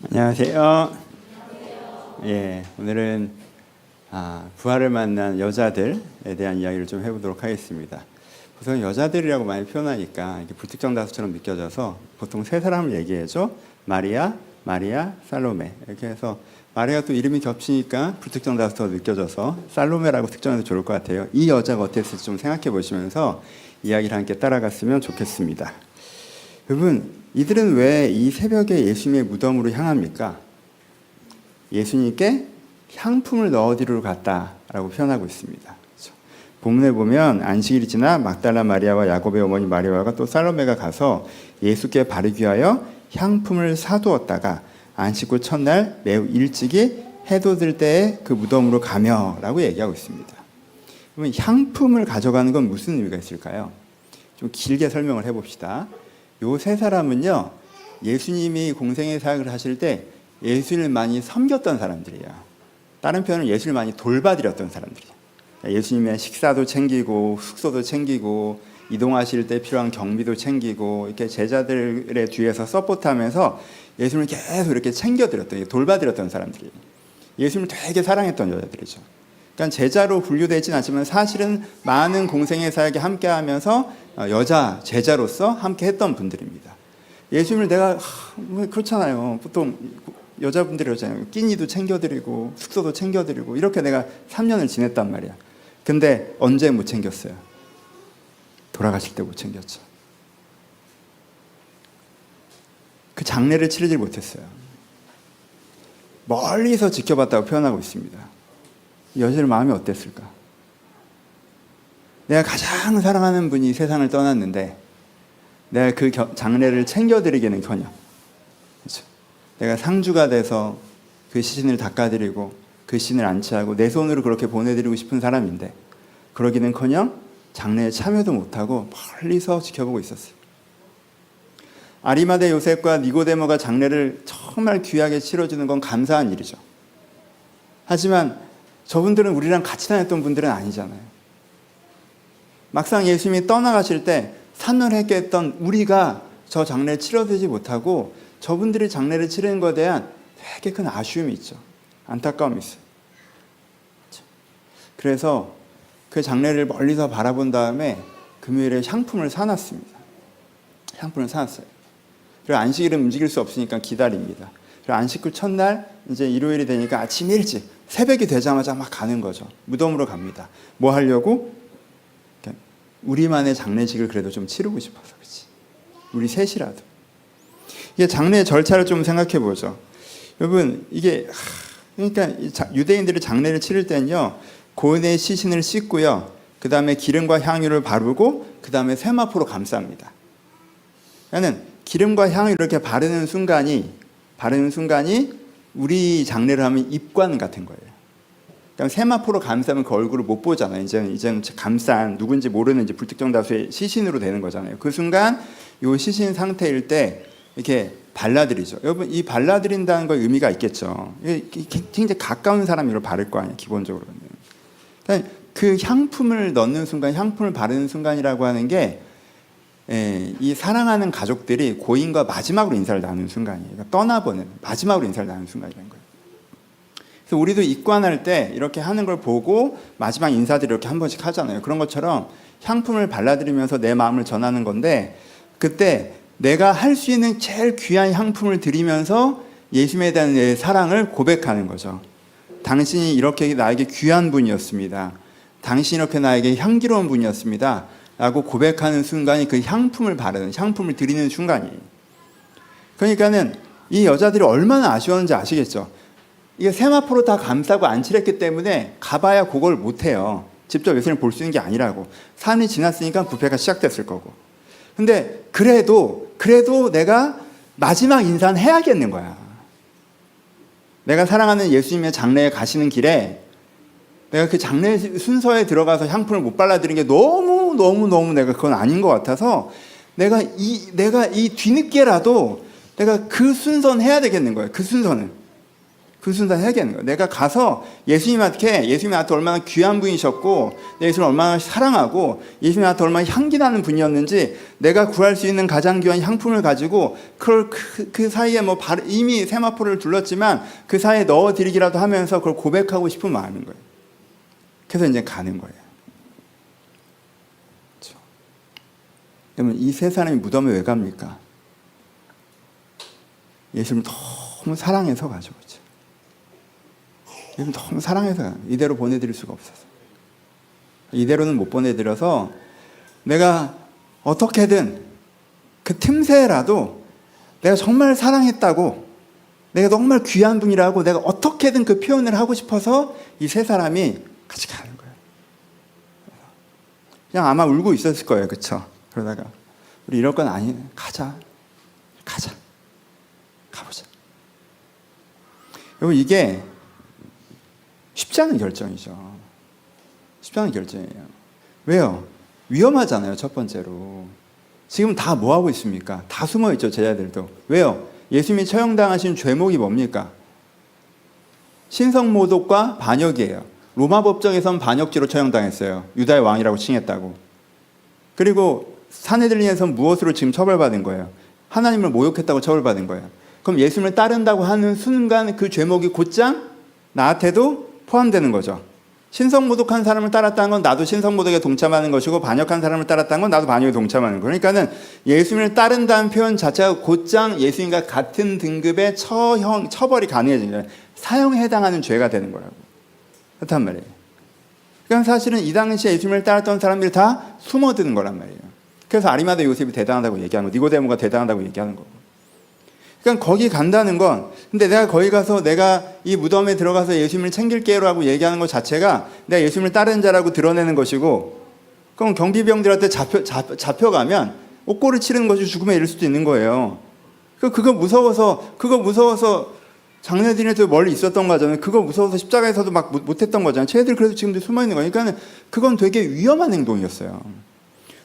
안녕하세요. 예, 오늘은 부활을 만난 여자들에 대한 이야기를 좀 해보도록 하겠습니다. 보통 여자들이라고 많이 표현하니까 이게 불특정 다수처럼 느껴져서 보통 세 사람을 얘기해줘. 마리아, 살로메. 이렇게 해서 마리아가 또 이름이 겹치니까 불특정 다수처럼 느껴져서 살로메라고 특정해도 좋을 것 같아요. 이 여자가 어땠을지 좀 생각해 보시면서 이야기를 함께 따라갔으면 좋겠습니다. 여러분, 이들은 왜 이 새벽에 예수님의 무덤으로 향합니까? 예수님께 향품을 넣어드리러 갔다라고 표현하고 있습니다. 그렇죠? 본문에 보면 안식일이 지나 막달라 마리아와 야곱의 어머니 마리아가 또 살로메가 가서 예수께 바르기 위하여 향품을 사두었다가 안식 후 첫날 매우 일찍이 해돋을 들 때에 그 무덤으로 가며라고 얘기하고 있습니다. 그러면 향품을 가져가는 건 무슨 의미가 있을까요? 좀 길게 설명을 해봅시다. 요 세 사람은요, 예수님이 공생의 사역을 하실 때 예수님을 많이 섬겼던 사람들이에요. 다른 표현은 예수님을 많이 돌봐드렸던 사람들이에요. 예수님의 식사도 챙기고 숙소도 챙기고 이동하실 때 필요한 경비도 챙기고 이렇게 제자들의 뒤에서 서포트하면서 예수님을 계속 이렇게 챙겨드렸던, 돌봐드렸던 사람들이에요. 예수님을 되게 사랑했던 여자들이죠. 그러니까 제자로 분류되진 않지만 사실은 많은 공생의 사역에 함께하면서 여자 제자로서 함께했던 분들입니다. 예수님을 내가 그렇잖아요. 보통 여자분들이 그러잖아요. 끼니도 챙겨드리고 숙소도 챙겨드리고 이렇게 내가 3년을 지냈단 말이야. 근데 언제 못 챙겼어요? 돌아가실 때 못 챙겼죠. 그 장례를 치르지 못했어요. 멀리서 지켜봤다고 표현하고 있습니다. 여자의 마음이 어땠을까? 내가 가장 사랑하는 분이 세상을 떠났는데 내가 그 장례를 챙겨드리기는커녕, 그렇죠? 내가 상주가 돼서 그 시신을 닦아드리고 그 시신을 안치하고 내 손으로 그렇게 보내드리고 싶은 사람인데 그러기는커녕 장례에 참여도 못하고 멀리서 지켜보고 있었어요. 아리마대 요셉과 니고데모가 장례를 정말 귀하게 치러주는 건 감사한 일이죠. 하지만 저분들은 우리랑 같이 다녔던 분들은 아니잖아요. 막상 예수님이 떠나가실 때 산nor했게 했던 우리가 저 장례를 치러드리지 못하고 저분들이 장례를 치르는 것에 대한 되게 큰 아쉬움이 있죠. 안타까움이 있어요. 그래서 그 장례를 멀리서 바라본 다음에 금요일에 향품을 사놨습니다. 향품을 사놨어요. 그리고 안식일은 움직일 수 없으니까 기다립니다. 그리고 안식 후 첫날 이제 일요일이 되니까 아침 일찍 새벽이 되자마자 막 가는 거죠. 무덤으로 갑니다. 뭐 하려고? 우리만의 장례식을 그래도 좀 치르고 싶어서 그렇지. 우리 셋이라도. 이게 장례 절차를 좀 생각해 보죠. 여러분, 이게 그러니까 유대인들이 장례를 치를 때는요, 고인의 시신을 씻고요, 그 다음에 기름과 향유를 바르고 그 다음에 세마포로 감쌉니다. 그러니까 기름과 향유를 이렇게 바르는 순간이 우리 장례를 하면 입관 같은 거예요. 그러니까 세마포로 감싸면 그 얼굴을 못 보잖아요. 이제는 감싼 누군지 모르는 이제 불특정 다수의 시신으로 되는 거잖아요. 그 순간 이 시신 상태일 때 이렇게 발라드리죠. 여러분, 이 발라드린다는 거 의미가 있겠죠. 굉장히 가까운 사람이 이걸 바를 거 아니에요, 기본적으로는. 그러니까 그 향품을 넣는 순간, 향품을 바르는 순간이라고 하는 게 이 사랑하는 가족들이 고인과 마지막으로 인사를 나누는 순간이에요. 그러니까 떠나보는 마지막으로 인사를 나누는 순간이라는 거예요. 그래서 우리도 입관할 때 이렇게 하는 걸 보고 마지막 인사들이 이렇게 한 번씩 하잖아요. 그런 것처럼 향품을 발라드리면서 내 마음을 전하는 건데, 그때 내가 할 수 있는 제일 귀한 향품을 드리면서 예수님에 대한 내 사랑을 고백하는 거죠. 당신이 이렇게 나에게 귀한 분이었습니다. 당신이 이렇게 나에게 향기로운 분이었습니다. 라고 고백하는 순간이 그 향품을 바르는, 향품을 드리는 순간이에요. 그러니까는 이 여자들이 얼마나 아쉬웠는지 아시겠죠? 이게 세마포로 다 감싸고 안칠했기 때문에 가봐야 그걸 못해요. 직접 예수님을 볼 수 있는 게 아니라고. 3일이 지났으니까 부패가 시작됐을 거고. 근데 그래도 내가 마지막 인사는 해야겠는 거야. 내가 사랑하는 예수님의 장례에 가시는 길에 내가 그 장례 순서에 들어가서 향품을 못 발라드리는 게 너무 내가 그건 아닌 것 같아서 내가 이 뒤늦게라도 내가 그 순서는 해야 되겠는 거예요. 그 그 순간 해야겠는 거예요. 내가 가서 예수님한테 얼마나 귀한 분이셨고 예수님을 얼마나 사랑하고 예수님한테 얼마나 향기 나는 분이었는지 내가 구할 수 있는 가장 귀한 향품을 가지고 그걸 그 사이에 이미 세마포를 둘렀지만 그 사이에 넣어드리기라도 하면서 그걸 고백하고 싶은 마음인 거예요. 그래서 이제 가는 거예요. 그렇죠. 여러분, 이 세 사람이 무덤에 왜 갑니까? 예수님을 너무 사랑해서 가죠. 그렇죠? 예수님 너무 사랑해서 가요. 이대로 보내드릴 수가 없어서. 이대로는 못 보내드려서 내가 어떻게든 그 틈새라도 내가 정말 사랑했다고, 내가 정말 귀한 분이라고 내가 어떻게든 그 표현을 하고 싶어서 이 세 사람이 같이 가는 거예요. 그냥 아마 울고 있었을 거예요. 그렇죠? 그러다가 우리 이럴 건 아니, 가자. 가보자. 여러분, 이게 쉽지 않은 결정이죠. 쉽지 않은 결정이에요. 왜요? 위험하잖아요. 첫 번째로. 지금 다 뭐하고 있습니까? 다 숨어있죠. 제자들도. 왜요? 예수님이 처형당하신 죄목이 뭡니까? 신성모독과 반역이에요. 로마 법정에선 반역죄로 처형당했어요. 유다의 왕이라고 칭했다고. 그리고 산헤드린에선 무엇으로 지금 처벌받은 거예요? 하나님을 모욕했다고 처벌받은 거예요. 그럼 예수님을 따른다고 하는 순간 그 죄목이 곧장 나한테도 포함되는 거죠. 신성모독한 사람을 따랐다는 건 나도 신성모독에 동참하는 것이고, 반역한 사람을 따랐다는 건 나도 반역에 동참하는 거예요. 그러니까는 예수님을 따른다는 표현 자체가 곧장 예수님과 같은 등급의 처벌이 가능해지는 거예요. 사형에 해당하는 죄가 되는 거라고. 그렇단 말이에요. 그러니까 사실은 이 당시에 예수님을 따랐던 사람들이 다 숨어드는 거란 말이에요. 그래서 아리마다 요셉이 대단하다고 얘기하는 거, 니고데모가 대단하다고 얘기하는 거고. 그러니까 거기 간다는 건, 근데 내가 거기 가서 내가 이 무덤에 들어가서 예수님을 챙길게요라고 얘기하는 것 자체가 내가 예수님을 따르는 자라고 드러내는 것이고, 그럼 경비병들한테 잡혀가면 옥고를 치르는 것이 죽음에 이를 수도 있는 거예요. 그거 무서워서 장례들한테 멀리 있었던 거잖아요. 그거 무서워서 십자가에서도 막 못했던 거잖아요. 쟤들 그래도 지금도 숨어있는 거니까 그러니까 그건 되게 위험한 행동이었어요.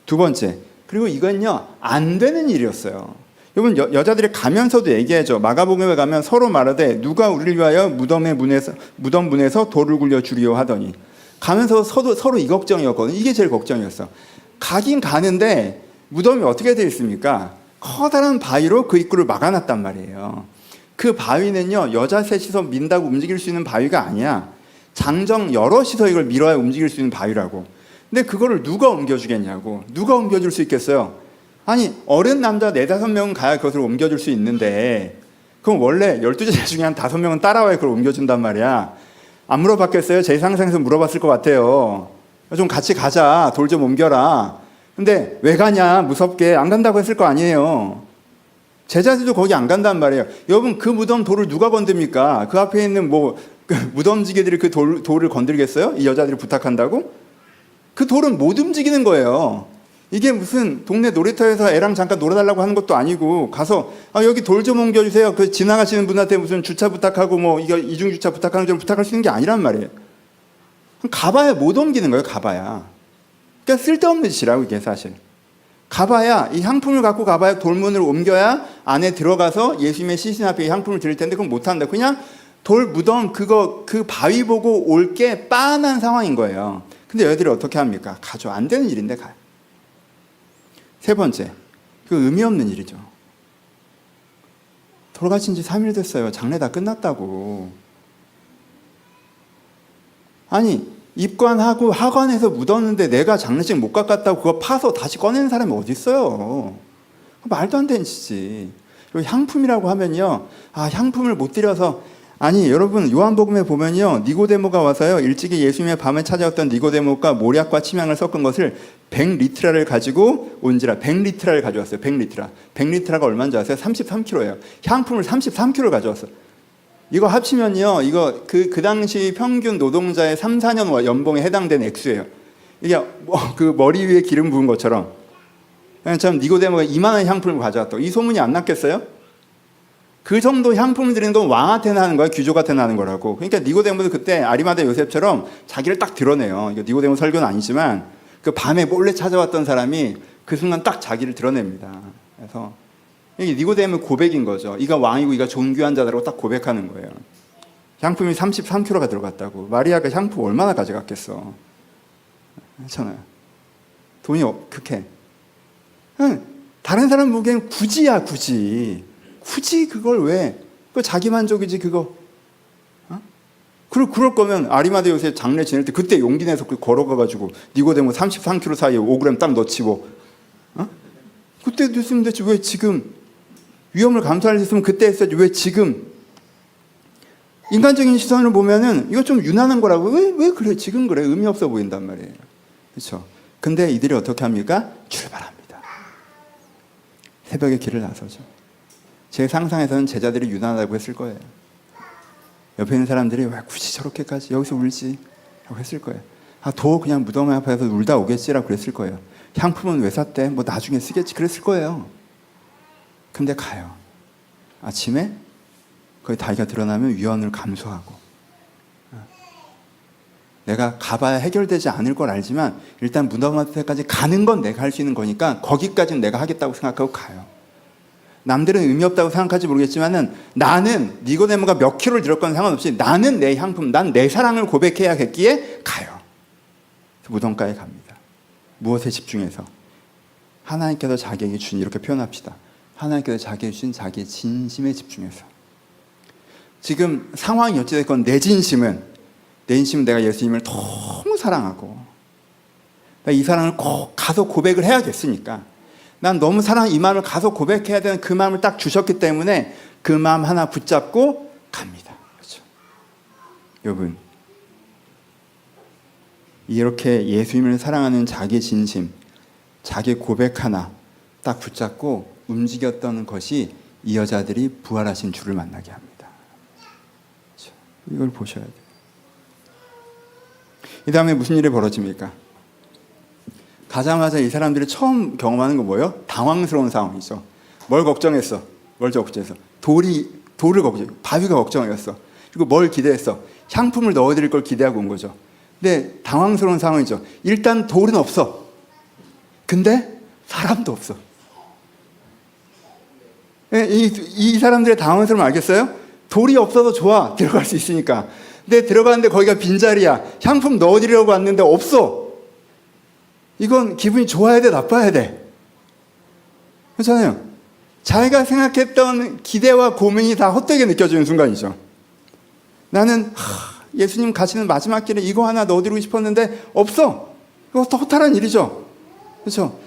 두 번째, 그리고 이건요, 안 되는 일이었어요. 여러분, 여자들이 가면서도 얘기해줘. 마가복음에 가면 서로 말하되 누가 우리를 위하여 무덤 문에서 돌을 굴려 주리요 하더니, 가면서 서로 이 걱정이었거든요. 이게 제일 걱정이었어. 가긴 가는데 무덤이 어떻게 되어 있습니까? 커다란 바위로 그 입구를 막아놨단 말이에요. 그 바위는요, 여자 셋이서 민다고 움직일 수 있는 바위가 아니야. 장정 여럿이서 이걸 밀어야 움직일 수 있는 바위라고. 근데 그거를 누가 옮겨주겠냐고. 누가 옮겨줄 수 있겠어요? 아니, 어른 남자 4-5명은 가야 그것을 옮겨줄 수 있는데, 그럼 원래 12제자 중에 한 5명은 따라와야 그걸 옮겨준단 말이야. 안 물어봤겠어요? 제 상상에서 물어봤을 것 같아요. 좀 같이 가자. 돌 좀 옮겨라. 근데 왜 가냐? 무섭게. 안 간다고 했을 거 아니에요. 제자들도 거기 안 간단 말이에요. 여러분, 그 무덤 돌을 누가 건듭니까? 그 앞에 있는 무덤지게들이 그 돌을 건들겠어요? 이 여자들이 부탁한다고? 그 돌은 못 움직이는 거예요. 이게 무슨 동네 놀이터에서 애랑 잠깐 놀아달라고 하는 것도 아니고, 가서 여기 돌 좀 옮겨주세요. 그 지나가시는 분한테 무슨 주차 부탁하고 이거 이중주차 부탁하는 줄 부탁할 수 있는 게 아니란 말이에요. 가봐야 못 옮기는 거예요. 가봐야. 그러니까 쓸데없는 짓이라고, 이게 사실. 가봐야, 이 향품을 갖고 가봐야 돌문을 옮겨야 안에 들어가서 예수님의 시신 앞에 이 향품을 드릴 텐데 그건 못한다. 그냥 돌 무덤 그 바위 보고 올 게 빤한 상황인 거예요. 근데 얘들이 어떻게 합니까? 가죠. 안 되는 일인데 가요. 세 번째, 그 의미 없는 일이죠. 돌아가신 지 3일 됐어요. 장례 다 끝났다고. 아니, 입관하고 하관에서 묻었는데 내가 장례식 못 갔다고 그거 파서 다시 꺼내는 사람이 어디 있어요? 말도 안 되는 짓이지. 그리고 향품이라고 하면요, 향품을 못 드려서, 아니 여러분, 요한복음에 보면요, 니고데모가 와서요, 일찍이 예수님의 밤에 찾아왔던 니고데모가 모략과 침향을 섞은 것을 100리트라를 가지고 온지라. 100리트라를 가져왔어요. 100리트라가 얼마인지 아세요? 33kg예요. 향품을 33kg를 가져왔어요. 이거 합치면요, 이거 그 당시 평균 노동자의 3-4년 연봉에 해당되는 액수예요. 이게 그 머리 위에 기름 부은 것처럼. 참 니고데모가 이만한 향품을 가져왔다고. 이 소문이 안 났겠어요? 그 정도 향품을 드리는 건 왕한테나 하는 거야, 귀족한테나 하는 거라고. 그러니까 니고데모도 그때 아리마다 요셉처럼 자기를 딱 드러내요. 이거 니고데모 설교는 아니지만 그 밤에 몰래 찾아왔던 사람이 그 순간 딱 자기를 드러냅니다. 그래서 이게 니고데모의 고백인 거죠. 이가 왕이고 이가 존귀한 자다라고 딱 고백하는 거예요. 향품이 33kg가 들어갔다고. 마리아가 향품 얼마나 가져갔겠어. 그렇잖아요. 돈이 극해. 다른 사람 보기엔 굳이야, 굳이. 굳이 그걸 왜? 그거 자기 만족이지, 그거. 그럴 거면 아리마대 요새 장례 지낼 때 그때 용기 내서 걸어가가지고 니고데모 33kg 사이에 5g 딱 넣지 뭐. 그때 했으면 됐지. 왜 지금? 위험을 감수할 수 있으면 그때 했어야지. 왜 지금? 인간적인 시선을 보면은 이거 좀 유난한 거라고. 왜 그래? 지금 그래? 의미 없어 보인단 말이에요. 그렇죠? 근데 이들이 어떻게 합니까? 출발합니다. 새벽에 길을 나서죠. 제 상상에서는 제자들이 유난하다고 했을 거예요. 옆에 있는 사람들이 왜 굳이 저렇게까지 여기서 울지? 라고 했을 거예요. 그냥 무덤 앞에서 울다 오겠지라고 그랬을 거예요. 향품은 왜 샀대? 뭐 나중에 쓰겠지? 그랬을 거예요. 근데 가요. 아침에 거기 다리가 드러나면 위험을 감수하고, 내가 가봐야 해결되지 않을 걸 알지만 일단 무덤 앞에까지 가는 건 내가 할 수 있는 거니까 거기까지는 내가 하겠다고 생각하고 가요. 남들은 의미 없다고 생각할지 모르겠지만은 나는 니고데모가 몇 킬로를 들었건 상관없이 나는 내 향품, 난 내 사랑을 고백해야겠기에 가요. 무덤가에 갑니다. 무엇에 집중해서? 하나님께서 자기에게 주신, 이렇게 표현합시다. 하나님께서 자기에게 주신 자기의 진심에 집중해서. 지금 상황이 어찌됐건 내 진심은 내가 예수님을 너무 사랑하고 이 사랑을 꼭 가서 고백을 해야겠으니까, 난 너무 이 마음을 가서 고백해야 되는 그 마음을 딱 주셨기 때문에 그 마음 하나 붙잡고 갑니다. 그렇죠? 여러분, 이렇게 예수님을 사랑하는 자기의 진심, 자기의 고백 하나 딱 붙잡고 움직였던 것이 이 여자들이 부활하신 주를 만나게 합니다. 그렇죠? 이걸 보셔야 돼요. 이 다음에 무슨 일이 벌어집니까? 가자마자 이 사람들이 처음 경험하는 건 뭐예요? 당황스러운 상황이죠. 뭘 걱정했어? 돌을 걱정해. 바위가 걱정이었어. 그리고 뭘 기대했어? 향품을 넣어드릴 걸 기대하고 온 거죠. 근데 당황스러운 상황이죠. 일단 돌은 없어. 근데 사람도 없어. 이 사람들의 당황스러움 알겠어요? 돌이 없어도 좋아. 들어갈 수 있으니까. 근데 들어가는데 거기가 빈자리야. 향품 넣어드리려고 왔는데 없어. 이건 기분이 좋아야 돼, 나빠야 돼? 그렇잖아요. 자기가 생각했던 기대와 고민이 다 헛되게 느껴지는 순간이죠. 나는 예수님 가시는 마지막 길에 이거 하나 넣어드리고 싶었는데 없어. 이거 허탈한 일이죠. 그렇죠?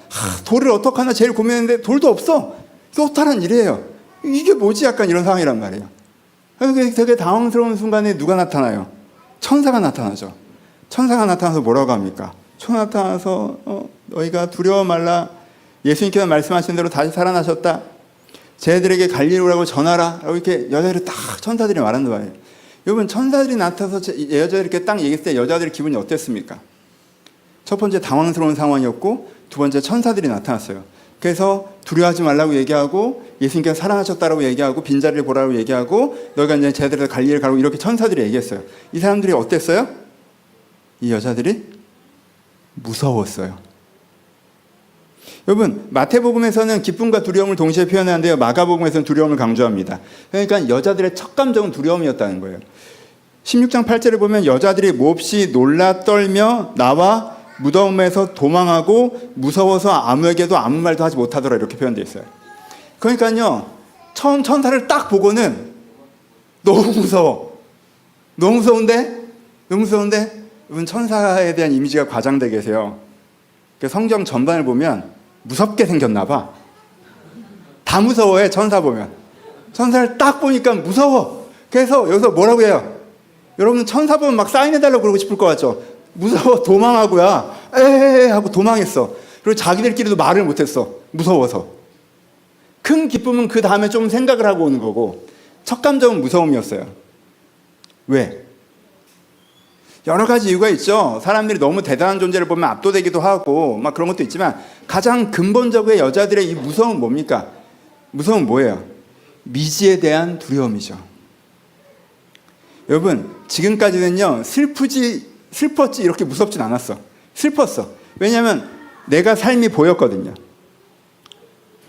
돌을 어떡하나 제일 고민했는데 돌도 없어. 이거 허탈한 일이에요. 이게 뭐지? 약간 이런 상황이란 말이에요. 되게 당황스러운 순간에 누가 나타나요? 천사가 나타나죠. 천사가 나타나서 뭐라고 합니까? 천사 나타나서 너희가 두려워 말라. 예수님께서 말씀하신 대로 다시 살아나셨다. 쟤들에게 갈릴리오라고 전하라. 라고 이렇게 여자들이 딱 천사들이 말하는 거예요. 여러분, 천사들이 나타나서 여자들이 이렇게 딱 얘기했을 때 여자들의 기분이 어땠습니까? 첫 번째 당황스러운 상황이었고, 두 번째 천사들이 나타났어요. 그래서 두려워하지 말라고 얘기하고, 예수님께서 살아나셨다라고 얘기하고, 빈자리를 보라고 얘기하고, 너희가 이제 쟤들에게 갈릴리를 가라고 이렇게 천사들이 얘기했어요. 이 사람들이 어땠어요? 이 여자들이 무서웠어요. 여러분, 마태복음에서는 기쁨과 두려움을 동시에 표현하는데요, 마가복음에서는 두려움을 강조합니다. 그러니까 여자들의 첫 감정은 두려움이었다는 거예요. 16장 8절에 보면 여자들이 몹시 놀라 떨며 나와 무덤에서 도망하고 무서워서 아무에게도 아무 말도 하지 못하더라, 이렇게 표현되어 있어요. 그러니까요, 천사를 딱 보고는 너무 무서워. 너무 무서운데 여러분, 천사에 대한 이미지가 과장되게 해서요, 성경 전반을 보면 무섭게 생겼나 봐. 다 무서워해. 천사 보면. 천사를 딱 보니까 무서워. 그래서 여기서 뭐라고 해요? 여러분, 천사 보면 막 사인해달라고 그러고 싶을 것 같죠? 무서워. 도망하고야. 에헤헤 하고 도망했어. 그리고 자기들끼리도 말을 못했어. 무서워서. 큰 기쁨은 그 다음에 좀 생각을 하고 오는 거고, 첫 감정은 무서움이었어요. 왜? 여러 가지 이유가 있죠. 사람들이 너무 대단한 존재를 보면 압도되기도 하고 막 그런 것도 있지만, 가장 근본적으로 여자들의 이 무서움은 뭡니까? 무서움은 뭐예요? 미지에 대한 두려움이죠. 여러분, 지금까지는요, 슬펐지 이렇게 무섭진 않았어. 슬펐어. 왜냐하면 내가 삶이 보였거든요.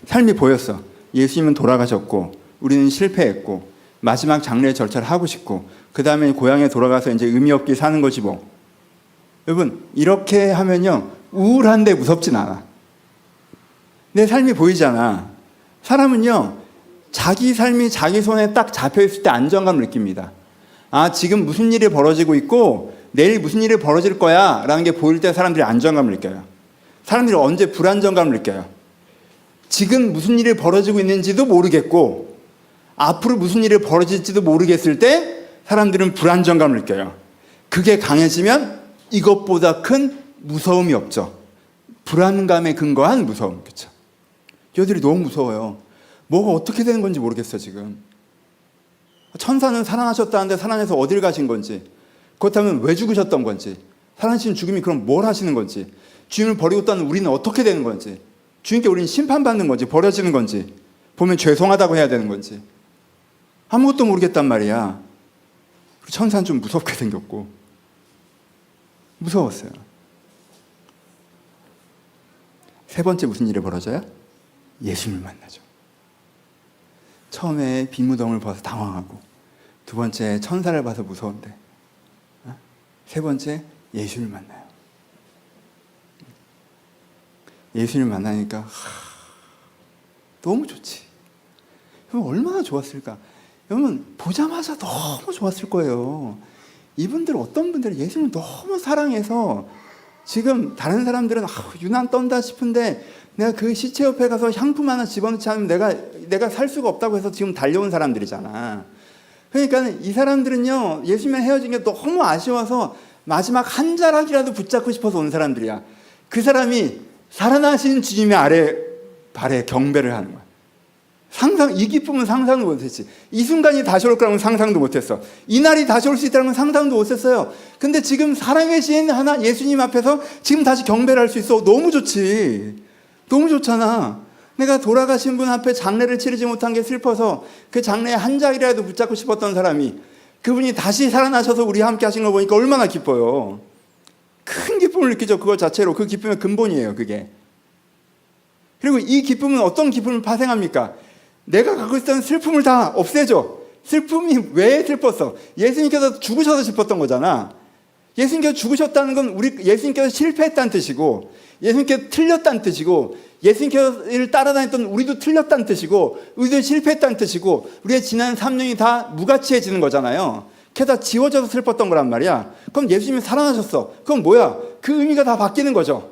삶이 보였어. 예수님은 돌아가셨고 우리는 실패했고 마지막 장례 절차를 하고 싶고 그 다음에 고향에 돌아가서 이제 의미 없게 사는 거지 뭐. 여러분 이렇게 하면요 우울한데 무섭진 않아. 내 삶이 보이잖아. 사람은요 자기 삶이 자기 손에 딱 잡혀있을 때 안정감을 느낍니다. 아 지금 무슨 일이 벌어지고 있고 내일 무슨 일이 벌어질 거야 라는 게 보일 때 사람들이 안정감을 느껴요. 사람들이 언제 불안정감을 느껴요? 지금 무슨 일이 벌어지고 있는지도 모르겠고 앞으로 무슨 일이 벌어질지도 모르겠을 때 사람들은 불안정감을 느껴요. 그게 강해지면 이것보다 큰 무서움이 없죠. 불안감에 근거한 무서움. 그렇죠? 이들이 너무 무서워요. 뭐가 어떻게 되는 건지 모르겠어 지금. 천사는 살아나셨다는데 살아나서 어딜 가신 건지, 그렇다면 왜 죽으셨던 건지, 살아나신 죽음이 그럼 뭘 하시는 건지, 주님을 버리고 떠난 우리는 어떻게 되는 건지, 주님께 우리는 심판받는 건지 버려지는 건지, 보면 죄송하다고 해야 되는 건지 아무것도 모르겠단 말이야. 천사는 좀 무섭게 생겼고 무서웠어요. 세 번째 무슨 일이 벌어져요? 예수님을 만나죠. 처음에 빈무덤을 봐서 당황하고, 두 번째 천사를 봐서 무서운데, 세 번째 예수님을 만나요. 예수님을 만나니까 너무 좋지. 여러분 얼마나 좋았을까. 여러분 보자마자 너무 좋았을 거예요. 이분들 어떤 분들은 예수님을 너무 사랑해서 지금 다른 사람들은 유난 떤다 싶은데 내가 그 시체 옆에 가서 향품 하나 집어넣지 않으면 내가 살 수가 없다고 해서 지금 달려온 사람들이잖아. 그러니까 이 사람들은요 예수님과 헤어진 게 너무 아쉬워서 마지막 한 자락이라도 붙잡고 싶어서 온 사람들이야. 그 사람이 살아나신 주님의 발에 경배를 하는 거야. 이 기쁨은 상상도 못했지. 이 순간이 다시 올 거라면 상상도 못했어. 이 날이 다시 올 수 있다는 건 상상도 못했어요. 근데 지금 살아계신 예수님 앞에서 지금 다시 경배를 할 수 있어. 너무 좋지. 너무 좋잖아. 내가 돌아가신 분 앞에 장례를 치르지 못한 게 슬퍼서 그 장례에 한 장이라도 붙잡고 싶었던 사람이, 그분이 다시 살아나셔서 우리 함께 하신 거 보니까 얼마나 기뻐요. 큰 기쁨을 느끼죠. 그것 자체로. 그 기쁨의 근본이에요 그게. 그리고 이 기쁨은 어떤 기쁨을 파생합니까? 내가 갖고 있었던 슬픔을 다 없애줘. 슬픔이 왜 슬펐어? 예수님께서 죽으셔서 슬펐던 거잖아. 예수님께서 죽으셨다는 건 예수님께서 실패했다는 뜻이고, 예수님께서 틀렸다는 뜻이고, 예수님께서를 따라다녔던 우리도 틀렸다는 뜻이고, 우리도 실패했다는 뜻이고, 우리의 지난 3년이 다 무가치해지는 거잖아요. 그게 다 지워져서 슬펐던 거란 말이야. 그럼 예수님이 살아나셨어. 그럼 뭐야? 그 의미가 다 바뀌는 거죠.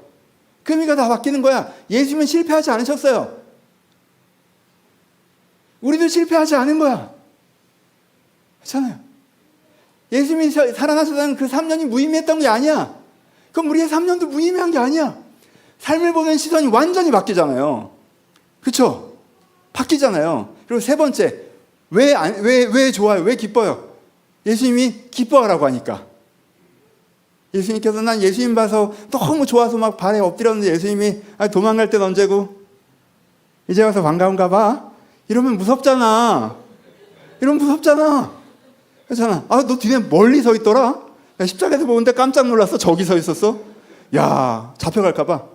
그 의미가 다 바뀌는 거야. 예수님은 실패하지 않으셨어요. 우리도 실패하지 않은 거야. 그렇잖아요. 예수님이 살아나셨다는 그 3년이 무의미했던 게 아니야. 그럼 우리의 3년도 무의미한 게 아니야. 삶을 보는 시선이 완전히 바뀌잖아요. 그렇죠? 바뀌잖아요. 그리고 세 번째, 왜 좋아요? 왜 기뻐요? 예수님이 기뻐하라고 하니까. 예수님께서 난 예수님 봐서 너무 좋아서 막 발에 엎드렸는데 예수님이 도망갈 땐 언제고? 이제 와서 반가운가 봐? 이러면 무섭잖아. 그렇잖아. 너 뒤에 멀리 서 있더라? 십자가에서 보는데 깜짝 놀랐어. 저기 서 있었어. 야, 잡혀갈까 봐.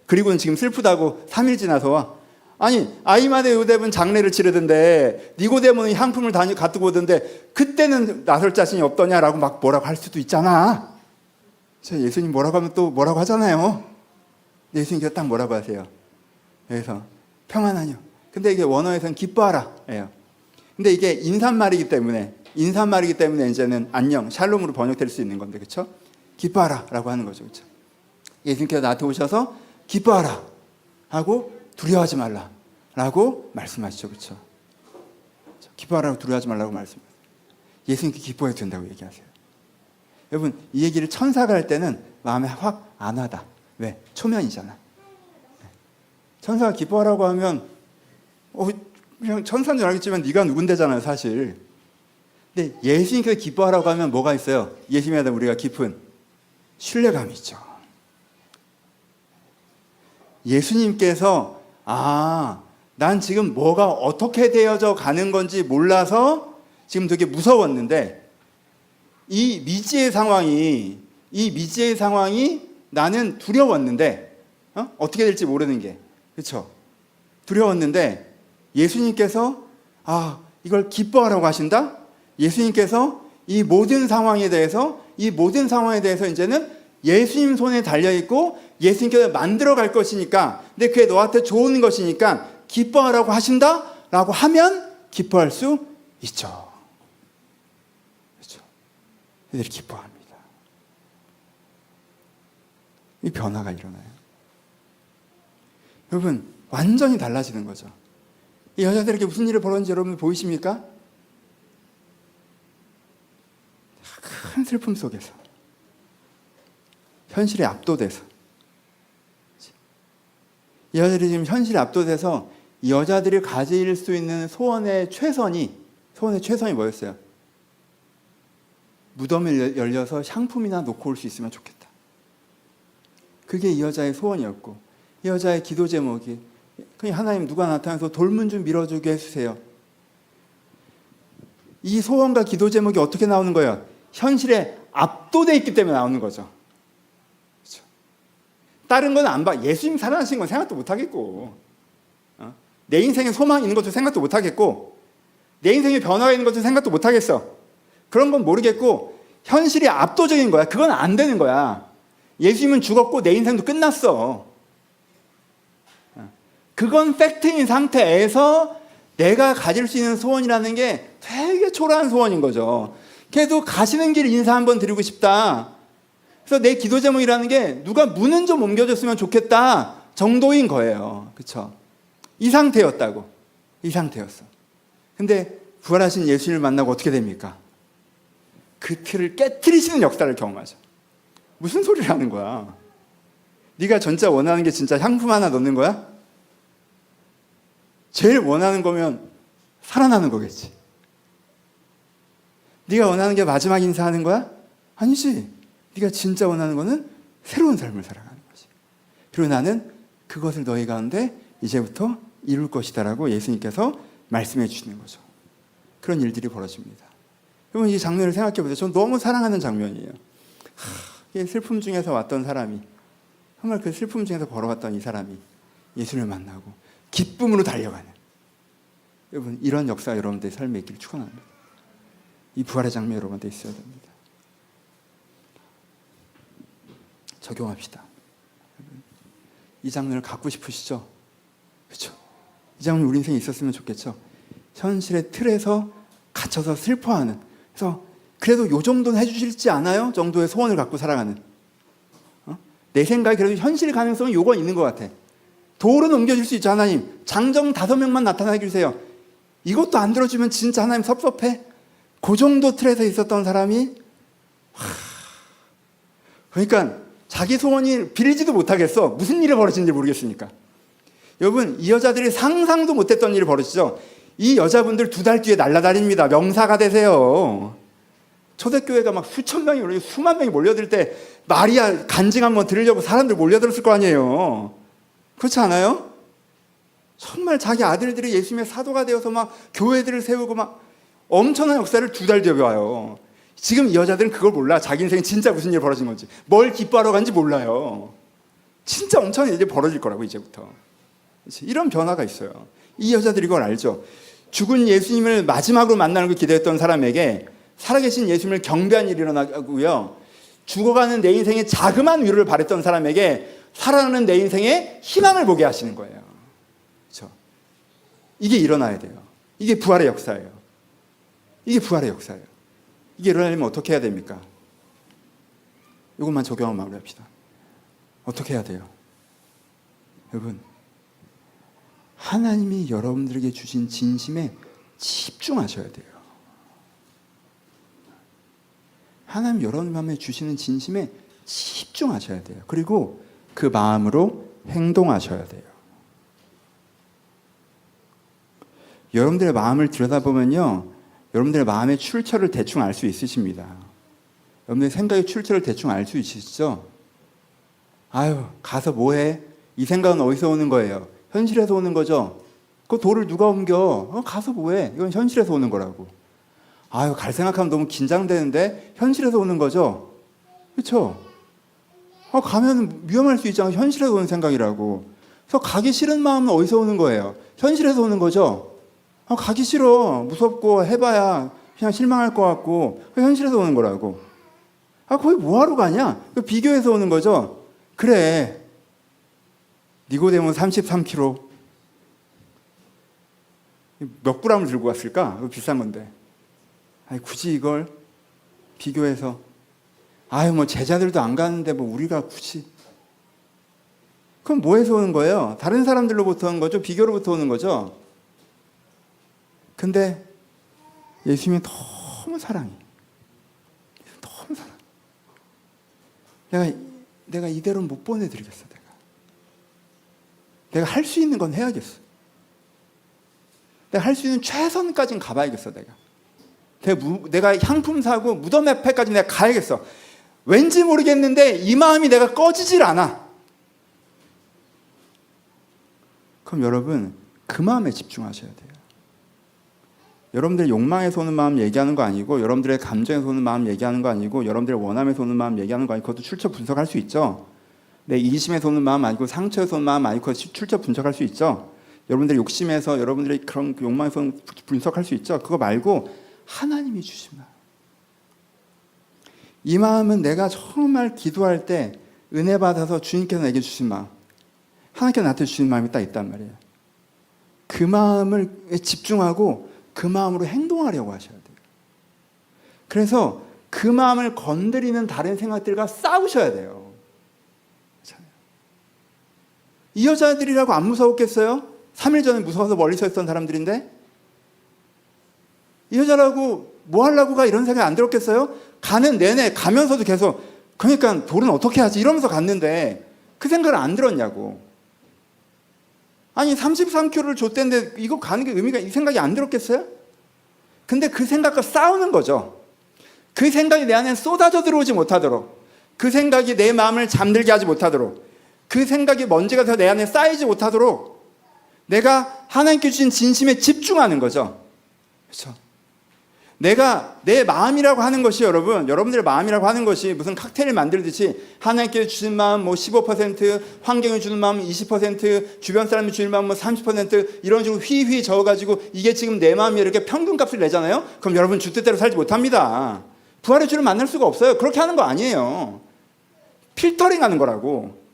그리고는 지금 슬프다고 3일 지나서 와. 아니, 아이마대 요셉은 장례를 치르던데 니고데모는 향품을 가지고 오던데 그때는 나설 자신이 없더냐라고 막 뭐라고 할 수도 있잖아. 예수님 뭐라고 하면 또 뭐라고 하잖아요. 예수님께서 딱 뭐라고 하세요? 여기서 평안하뇨. 근데 이게 원어에서는 기뻐하라 예요. 근데 이게 인사말이기 때문에 이제는 안녕, 샬롬으로 번역될 수 있는 건데, 그렇죠? 기뻐하라라고 하는 거죠, 그렇죠? 예수님께서 나한테 오셔서 기뻐하라 하고 두려워하지 말라라고 말씀하시죠, 그렇죠? 기뻐하라고 두려워하지 말라고 말씀하세요. 예수님께 기뻐해도 된다고 얘기하세요. 여러분 이 얘기를 천사가 할 때는 마음에 확 안 와다. 왜? 초면이잖아. 천사가 기뻐하라고 하면 그냥 천사인 줄 알겠지만 네가 누군데잖아요 사실. 근데 예수님께서 기뻐하라고 하면 뭐가 있어요? 예수님에 대한 우리가 깊은 신뢰감이 있죠. 예수님께서 난 지금 뭐가 어떻게 되어져 가는 건지 몰라서 지금 되게 무서웠는데 이 미지의 상황이 나는 두려웠는데 어떻게 될지 모르는 게, 그렇죠? 두려웠는데 예수님께서 이걸 기뻐하라고 하신다? 예수님께서 이 모든 상황에 대해서 이제는 예수님 손에 달려있고 예수님께서 만들어갈 것이니까, 근데 그게 너한테 좋은 것이니까 기뻐하라고 하신다? 라고 하면 기뻐할 수 있죠. 그렇죠? 애들이 기뻐합니다. 이 변화가 일어나요. 여러분, 완전히 달라지는 거죠. 이 여자들에게 무슨 일이 벌어진지 여러분 보이십니까? 큰 슬픔 속에서, 현실에 압도돼서, 이 여자들이 지금 현실에 압도돼서 이 여자들이 가질 수 있는 소원의 최선이 뭐였어요? 무덤을 열려서 향품이나 놓고 올 수 있으면 좋겠다. 그게 이 여자의 소원이었고, 이 여자의 기도 제목이 그냥 하나님 누가 나타나서 돌문 좀 밀어주게 해주세요. 이 소원과 기도 제목이 어떻게 나오는 거예요? 현실에 압도되어 있기 때문에 나오는 거죠. 그렇죠? 다른 건 안 봐. 예수님 살아나신 건 생각도 못 하겠고, 내 인생에 소망이 있는 것도 생각도 못 하겠고, 내 인생에 변화가 있는 것도 생각도 못 하겠어. 그런 건 모르겠고, 현실이 압도적인 거야. 그건 안 되는 거야. 예수님은 죽었고 내 인생도 끝났어. 그건 팩트인 상태에서 내가 가질 수 있는 소원이라는 게 되게 초라한 소원인 거죠. 그래도 가시는 길 인사 한번 드리고 싶다. 그래서 내 기도 제목이라는 게 누가 문은 좀 옮겨줬으면 좋겠다 정도인 거예요. 그렇죠? 이 상태였다고. 이 상태였어. 근데 부활하신 예수님을 만나고 어떻게 됩니까? 그 틀을 깨트리시는 역사를 경험하죠. 무슨 소리를 하는 거야? 네가 진짜 원하는 게 진짜 향품 하나 넣는 거야? 제일 원하는 거면 살아나는 거겠지. 네가 원하는 게 마지막 인사하는 거야? 아니지. 네가 진짜 원하는 거는 새로운 삶을 살아가는 거지. 그리고 나는 그것을 너희 가운데 이제부터 이룰 것이다라고 예수님께서 말씀해 주시는 거죠. 그런 일들이 벌어집니다. 여러분, 이 장면을 생각해 보세요. 저는 너무 사랑하는 장면이에요. 슬픔 중에서 왔던 사람이, 정말 그 슬픔 중에서 걸어왔던 이 사람이 예수를 만나고 기쁨으로 달려가는, 여러분, 이런 역사가 여러분들의 삶에 있기를 축원합니다. 이 부활의 장면 여러분한테 있어야 됩니다. 적용합시다. 이 장면을 갖고 싶으시죠? 그렇죠? 이 장면이 우리 인생에 있었으면 좋겠죠? 현실의 틀에서 갇혀서 슬퍼하는, 그래서 그래도 요 정도는 해주실지 않아요? 정도의 소원을 갖고 살아가는, 내 생각에 그래도 현실 가능성은 요건 있는 것 같아. 돌은 옮겨줄 수 있죠. 하나님 장정 5명만 나타나게 해주세요. 이것도 안 들어주면 진짜 하나님 섭섭해. 그 정도 틀에서 있었던 사람이, 그러니까 자기 소원이 빌지도 못하겠어. 무슨 일이 벌어지는지 모르겠으니까. 여러분, 이 여자들이 상상도 못했던 일이 벌어지죠. 이 여자분들 2달 뒤에 날아다닙니다. 명사가 되세요. 초대교회가 막 수천 명이, 수만 명이 몰려들 때 마리아 간증 한번 들으려고 사람들 몰려들었을 거 아니에요. 그렇지 않아요? 정말 자기 아들들이 예수님의 사도가 되어서 막 교회들을 세우고 막 엄청난 역사를 2달 뒤에 와요. 지금 이 여자들은 그걸 몰라. 자기 인생에 진짜 무슨 일이 벌어진 건지, 뭘 기뻐하러 간지 몰라요. 진짜 엄청난 일이 벌어질 거라고, 이제부터. 이런 변화가 있어요. 이 여자들이 이걸 알죠. 죽은 예수님을 마지막으로 만나는 걸 기대했던 사람에게 살아계신 예수님을 경배한 일이 일어나고요. 죽어가는 내 인생에 자그마한 위로를 바랬던 사람에게 살아나는 내 인생에 희망을 보게 하시는 거예요. 그렇죠? 이게 일어나야 돼요. 이게 부활의 역사예요. 이게 부활의 역사예요. 이게 일어나려면 어떻게 해야 됩니까? 이것만 적용하고 마무리합시다. 어떻게 해야 돼요? 여러분, 하나님이 여러분들에게 주신 진심에 집중하셔야 돼요. 하나님 여러분 마음에 주시는 진심에 집중하셔야 돼요. 그리고 그 마음으로 행동하셔야 돼요. 여러분들의 마음을 들여다보면요, 여러분들의 마음의 출처를 대충 알 수 있으십니다. 여러분들의 생각의 출처를 대충 알 수 있으시죠? 아유, 가서 뭐해? 이 생각은 어디서 오는 거예요? 현실에서 오는 거죠? 그 돌을 누가 옮겨? 가서 뭐해? 이건 현실에서 오는 거라고. 아유, 갈 생각하면 너무 긴장되는데? 현실에서 오는 거죠? 그렇죠? 가면 위험할 수 있잖아요. 현실에서 오는 생각이라고. 그래서 가기 싫은 마음은 어디서 오는 거예요? 현실에서 오는 거죠? 가기 싫어. 무섭고 해봐야 그냥 실망할 것 같고. 현실에서 오는 거라고. 거기 뭐하러 가냐? 비교해서 오는 거죠. 그래. 니고데모 33kg. 몇 g을 들고 갔을까? 비싼 건데. 굳이 이걸 비교해서. 뭐 제자들도 안 가는데 뭐 우리가 굳이. 그럼 뭐에서 오는 거예요? 다른 사람들로부터 오는 거죠? 비교로부터 오는 거죠? 근데 예수님이 너무 사랑해. 너무 사랑해. 내가 이대로 못 보내드리겠어. 내가 할 수 있는 건 해야겠어. 내가 할 수 있는 최선까지는 가봐야겠어. 내가 향품 사고 무덤 앞에까지 내가 가야겠어. 왠지 모르겠는데 이 마음이 내가 꺼지질 않아. 그럼 여러분 그 마음에 집중하셔야 돼요. 여러분들의 욕망에서 오는 마음 얘기하는 거 아니고, 여러분들의 감정에서 오는 마음 얘기하는 거 아니고, 여러분들의 원함에서 오는 마음 얘기하는 거 아니고, 그것도 출처 분석할 수 있죠. 내 이심에서 오는 마음 아니고, 상처에서 오는 마음 아니고, 출처 분석할 수 있죠. 여러분들의 욕심에서, 여러분들의 그런 욕망에서 분석할 수 있죠. 그거 말고 하나님이 주신 마음. 이 마음은 내가 정말 기도할 때 은혜 받아서 주님께서 내게 주신 마음, 하나님께서 나한테 주신 마음이 딱 있단 말이에요. 그 마음을 집중하고 그 마음으로 행동하려고 하셔야 돼요. 그래서 그 마음을 건드리는 다른 생각들과 싸우셔야 돼요. 이 여자들이라고 안 무서웠겠어요? 3일 전에 무서워서 멀리 서 있던 사람들인데, 이 여자라고 뭐 하려고가 이런 생각이 안 들었겠어요? 가는 내내 가면서도 계속, 그러니까 돌은 어떻게 하지? 이러면서 갔는데 그 생각을 안 들었냐고. 아니 33kg를 줬대는데 이거 가는 게 의미가, 이 생각이 안 들었겠어요? 근데 그 생각과 싸우는 거죠. 그 생각이 내 안에 쏟아져 들어오지 못하도록, 그 생각이 내 마음을 잠들게 하지 못하도록, 그 생각이 먼지가 돼서 내 안에 쌓이지 못하도록 내가 하나님께 주신 진심에 집중하는 거죠. 그렇죠? 내가 내 마음이라고 하는 것이, 여러분들의 마음이라고 하는 것이 무슨 칵테일 만들듯이 하나님께 주신 마음 15%, 환경이 주는 마음 20%, 주변 사람이 주는 마음 30% 이런 식으로 휘휘 저어가지고 이게 지금 내 마음이 이렇게 평균값을 내잖아요. 그럼 여러분 주 뜻대로 살지 못합니다. 부활의 주를 만날 수가 없어요. 그렇게 하는 거 아니에요. 필터링 하는 거라고.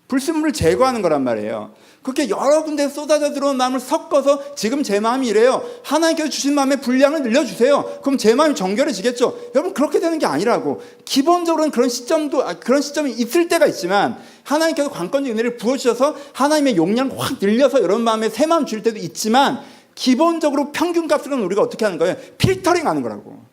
불순물을 제거하는 거란 말이에요. 그렇게 여러 군데 쏟아져 들어온 마음을 섞어서 지금 제 마음이 이래요. 하나님께서 주신 마음의 분량을 늘려주세요. 그럼 제 마음이 정결해지겠죠. 여러분 그렇게 되는 게 아니라고. 기본적으로는 그런 시점이 있을 때가 있지만, 하나님께서 관건적 은혜를 부어주셔서 하나님의 용량을 확 늘려서 여러분 마음에 새 마음 줄 때도 있지만, 기본적으로 평균값으로는 우리가 어떻게 하는 거예요? 필터링 하는 거라고.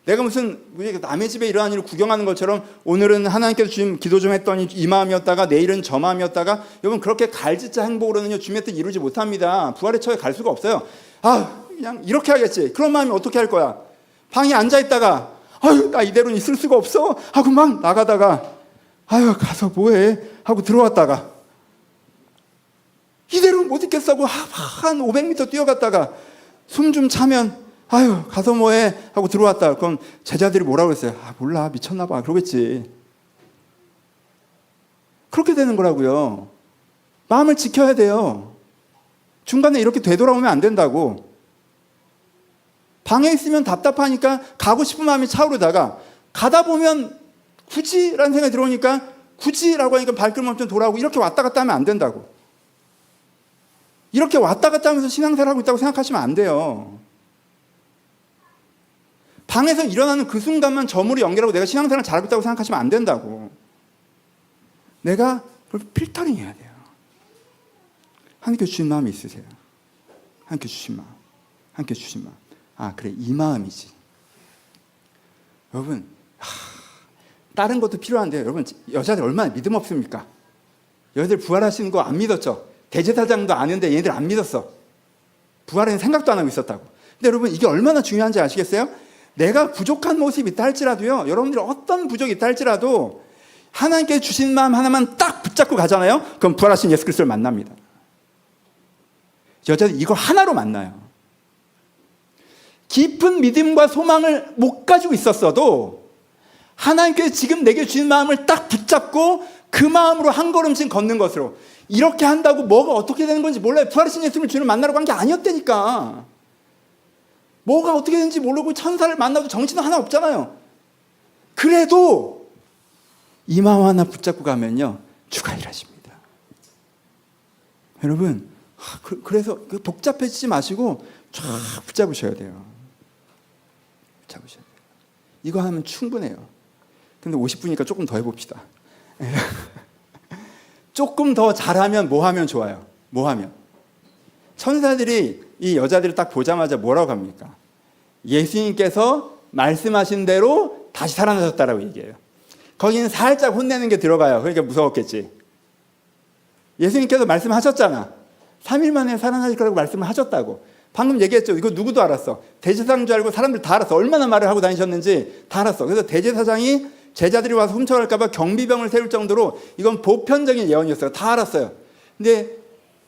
내가 무슨 남의 집에 일어난 일을 구경하는 것처럼 오늘은 하나님께서 주님 기도 좀 했더니 이 마음이었다가 내일은 저 마음이었다가, 여러분 그렇게 갈짓자 행복으로는요 주님의 뜻 이루지 못합니다. 부활의 처에 갈 수가 없어요. 그냥 이렇게 하겠지. 그런 마음이 어떻게 할 거야? 방에 앉아있다가 나 이대로는 있을 수가 없어 하고 막 나가다가 가서 뭐해 하고 들어왔다가 이대로는 못 있겠어 하고 한 500m 뛰어갔다가 숨 좀 차면 가서 뭐해 하고 들어왔다. 그럼 제자들이 뭐라고 그랬어요? 몰라, 미쳤나 봐 그러겠지. 그렇게 되는 거라고요. 마음을 지켜야 돼요. 중간에 이렇게 되돌아오면 안 된다고. 방에 있으면 답답하니까 가고 싶은 마음이 차오르다가 가다 보면 굳이라는 생각이 들어오니까 굳이라고 하니까 발걸음 없이 돌아오고, 이렇게 왔다 갔다 하면 안 된다고. 이렇게 왔다 갔다 하면서 신앙생활을 하고 있다고 생각하시면 안 돼요. 방에서 일어나는 그 순간만 점으로 연결하고 내가 신앙생활을 잘하고 있다고 생각하시면 안 된다고. 내가 그걸 필터링 해야 돼요. 하나님께 주신 마음이 있으세요? 하나님께 주신 마음. 하나님께 주신 마음. 그래, 이 마음이지. 여러분, 다른 것도 필요한데, 여러분 여자들 얼마나 믿음 없습니까? 여자들 부활하시는 거 안 믿었죠? 대제사장도 아는데 얘네들 안 믿었어. 부활에는 생각도 안 하고 있었다고. 근데 여러분 이게 얼마나 중요한지 아시겠어요? 내가 부족한 모습이 있다 할지라도요, 여러분들이 어떤 부족이 있다 할지라도 하나님께 주신 마음 하나만 딱 붙잡고 가잖아요. 그럼 부활하신 예수 그리스도를 만납니다. 여자들 이거 하나로 만나요. 깊은 믿음과 소망을 못 가지고 있었어도 하나님께 지금 내게 주신 마음을 딱 붙잡고 그 마음으로 한 걸음씩 걷는 것으로. 이렇게 한다고 뭐가 어떻게 되는 건지 몰라요. 부활하신 예수님을 주를 만나러 간 게 아니었다니까. 뭐가 어떻게 되는지 모르고 천사를 만나도 정신은 하나 없잖아요. 그래도 이 마음 하나 붙잡고 가면요, 주가 일하십니다. 여러분, 그래서 복잡해지지 마시고 쫙 붙잡으셔야 돼요. 붙잡으셔야 돼요. 이거 하면 충분해요. 근데 50분이니까 조금 더 해봅시다. 조금 더 잘하면 뭐 하면 좋아요? 뭐 하면? 천사들이 이 여자들을 딱 보자마자 뭐라고 합니까? 예수님께서 말씀하신 대로 다시 살아나셨다라고 얘기해요. 거기는 살짝 혼내는 게 들어가요. 그러니까 무서웠겠지. 예수님께서 말씀하셨잖아. 3일 만에 살아나실 거라고 말씀을 하셨다고. 방금 얘기했죠. 이거 누구도 알았어. 대제사장인 줄 알고 사람들 다 알았어. 얼마나 말을 하고 다니셨는지 다 알았어. 그래서 대제사장이 제자들이 와서 훔쳐갈까 봐 경비병을 세울 정도로 이건 보편적인 예언이었어요. 다 알았어요. 근데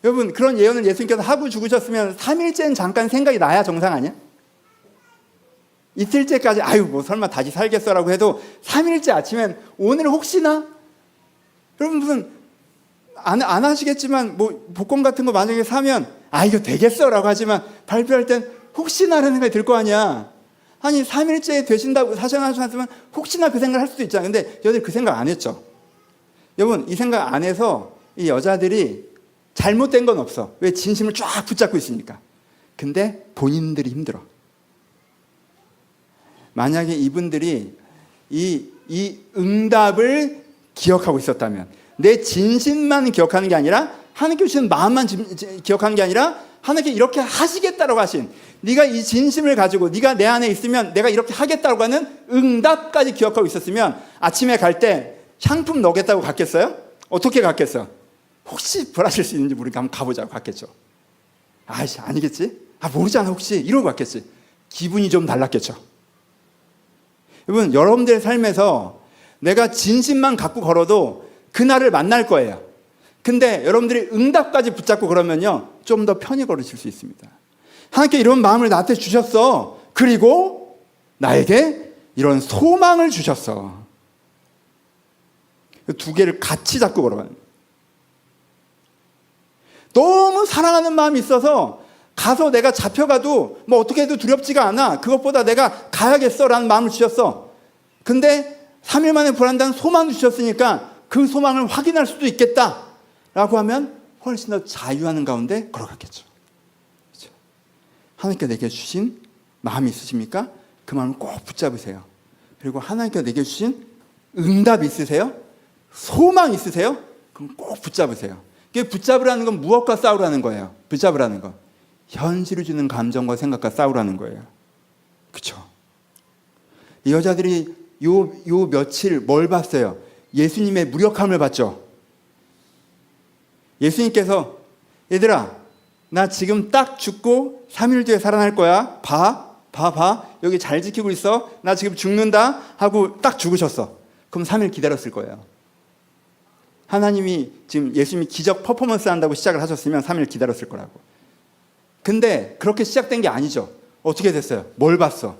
여러분, 그런 예언을 예수님께서 하고 죽으셨으면 3일째는 잠깐 생각이 나야 정상 아니야? 이틀째까지 아유 뭐 설마 다시 살겠어라고 해도 3일째 아침엔 오늘 혹시나, 여러분 무슨 안 하시겠지만 뭐 복권 같은 거 만약에 사면 아 이거 되겠어라고 하지만 발표할 땐 혹시나라는 생각이 들 거 아니야. 아니 3일째 되신다고 사셔나셨으면 혹시나 그 생각을 할 수도 있잖아요. 근데 여자들이 그 생각 안 했죠. 여러분, 이 생각 안 해서 이 여자들이 잘못된 건 없어. 왜? 진심을 쫙 붙잡고 있으니까. 근데 본인들이 힘들어. 만약에 이분들이 이 응답을 기억하고 있었다면, 내 진심만 기억하는 게 아니라 하나님께 주신 마음만 기억하는 게 아니라 하나님께 이렇게 하시겠다라고 하신, 네가 이 진심을 가지고 네가 내 안에 있으면 내가 이렇게 하겠다고 하는 응답까지 기억하고 있었으면 아침에 갈 때 향품 넣겠다고 갔겠어요? 어떻게 갔겠어? 혹시 벌하실 수 있는지 모르니까 한번 가보자고 갔겠죠. 아이씨 아니겠지? 아 모르잖아 혹시 이러고 갔겠지. 기분이 좀 달랐겠죠. 여러분, 여러분들의 삶에서 내가 진심만 갖고 걸어도 그날을 만날 거예요. 근데 여러분들이 응답까지 붙잡고 그러면요, 좀 더 편히 걸으실 수 있습니다. 하나님께 이런 마음을 나한테 주셨어. 그리고 나에게 이런 소망을 주셨어. 두 개를 같이 잡고 걸어가는 거예요. 너무 사랑하는 마음이 있어서 가서 내가 잡혀가도 뭐 어떻게 해도 두렵지가 않아. 그것보다 내가 가야겠어라는 마음을 주셨어. 근데 3일 만에 불안다는 소망을 주셨으니까 그 소망을 확인할 수도 있겠다라고 하면 훨씬 더 자유하는 가운데 걸어갔겠죠. 그렇죠? 하나님께 내게 주신 마음이 있으십니까? 그 마음을 꼭 붙잡으세요. 그리고 하나님께 내게 주신 응답 있으세요? 소망 있으세요? 그럼 꼭 붙잡으세요. 이게 붙잡으라는 건 무엇과 싸우라는 거예요? 붙잡으라는 건 현실을 주는 감정과 생각과 싸우라는 거예요. 그렇죠? 이 여자들이 요 며칠 뭘 봤어요? 예수님의 무력함을 봤죠. 예수님께서 얘들아 나 지금 딱 죽고 3일 뒤에 살아날 거야. 봐 여기 잘 지키고 있어. 나 지금 죽는다 하고 딱 죽으셨어. 그럼 3일 기다렸을 거예요. 하나님이 지금 예수님이 기적 퍼포먼스 한다고 시작을 하셨으면 3일 기다렸을 거라고. 근데 그렇게 시작된 게 아니죠. 어떻게 됐어요? 뭘 봤어?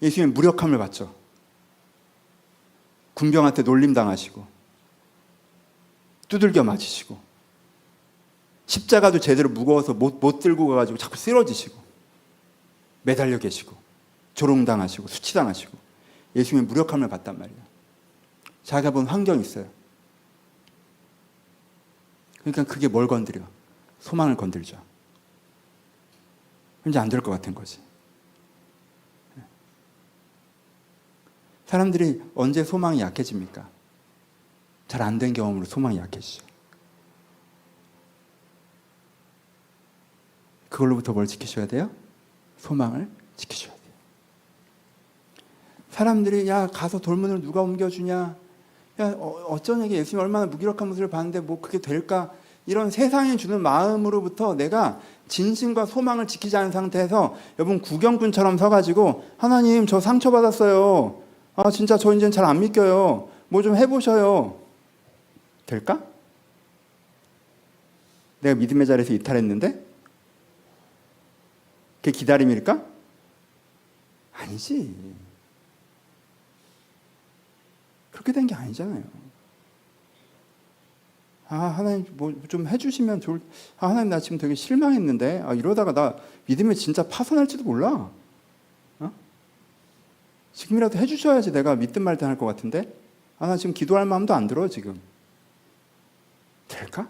예수님의 무력함을 봤죠. 군병한테 놀림당하시고 두들겨 맞으시고 십자가도 제대로 무거워서 못 들고 가가지고 자꾸 쓰러지시고 매달려 계시고 조롱당하시고 수치당하시고 예수님의 무력함을 봤단 말이에요. 자기가 본 환경이 있어요. 그러니까 그게 뭘 건드려? 소망을 건들죠. 이제 안 될 것 같은 거지. 사람들이 언제 소망이 약해집니까? 잘 안 된 경험으로 소망이 약해지죠. 그걸로부터 뭘 지키셔야 돼요? 소망을 지키셔야 돼요. 사람들이 야 가서 돌문을 누가 옮겨주냐, 야 어쩌냐게 예수님이 얼마나 무기력한 모습을 봤는데 뭐 그게 될까, 이런 세상이 주는 마음으로부터 내가 진심과 소망을 지키지 않은 상태에서 여러분 구경꾼처럼 서가지고 하나님 저 상처받았어요. 아 진짜 저 이제는 잘 안 믿겨요. 뭐 좀 해보셔요. 될까? 내가 믿음의 자리에서 이탈했는데? 그게 기다림일까? 아니지. 그렇게 된 게 아니잖아요. 하나님 뭐 좀 해주시면 좋을. 하나님 나 지금 되게 실망했는데 이러다가 나 믿음에 진짜 파산할지도 몰라. 지금이라도 해주셔야지 내가 믿든 말든 할 것 같은데 나 지금 기도할 마음도 안 들어 지금. 될까?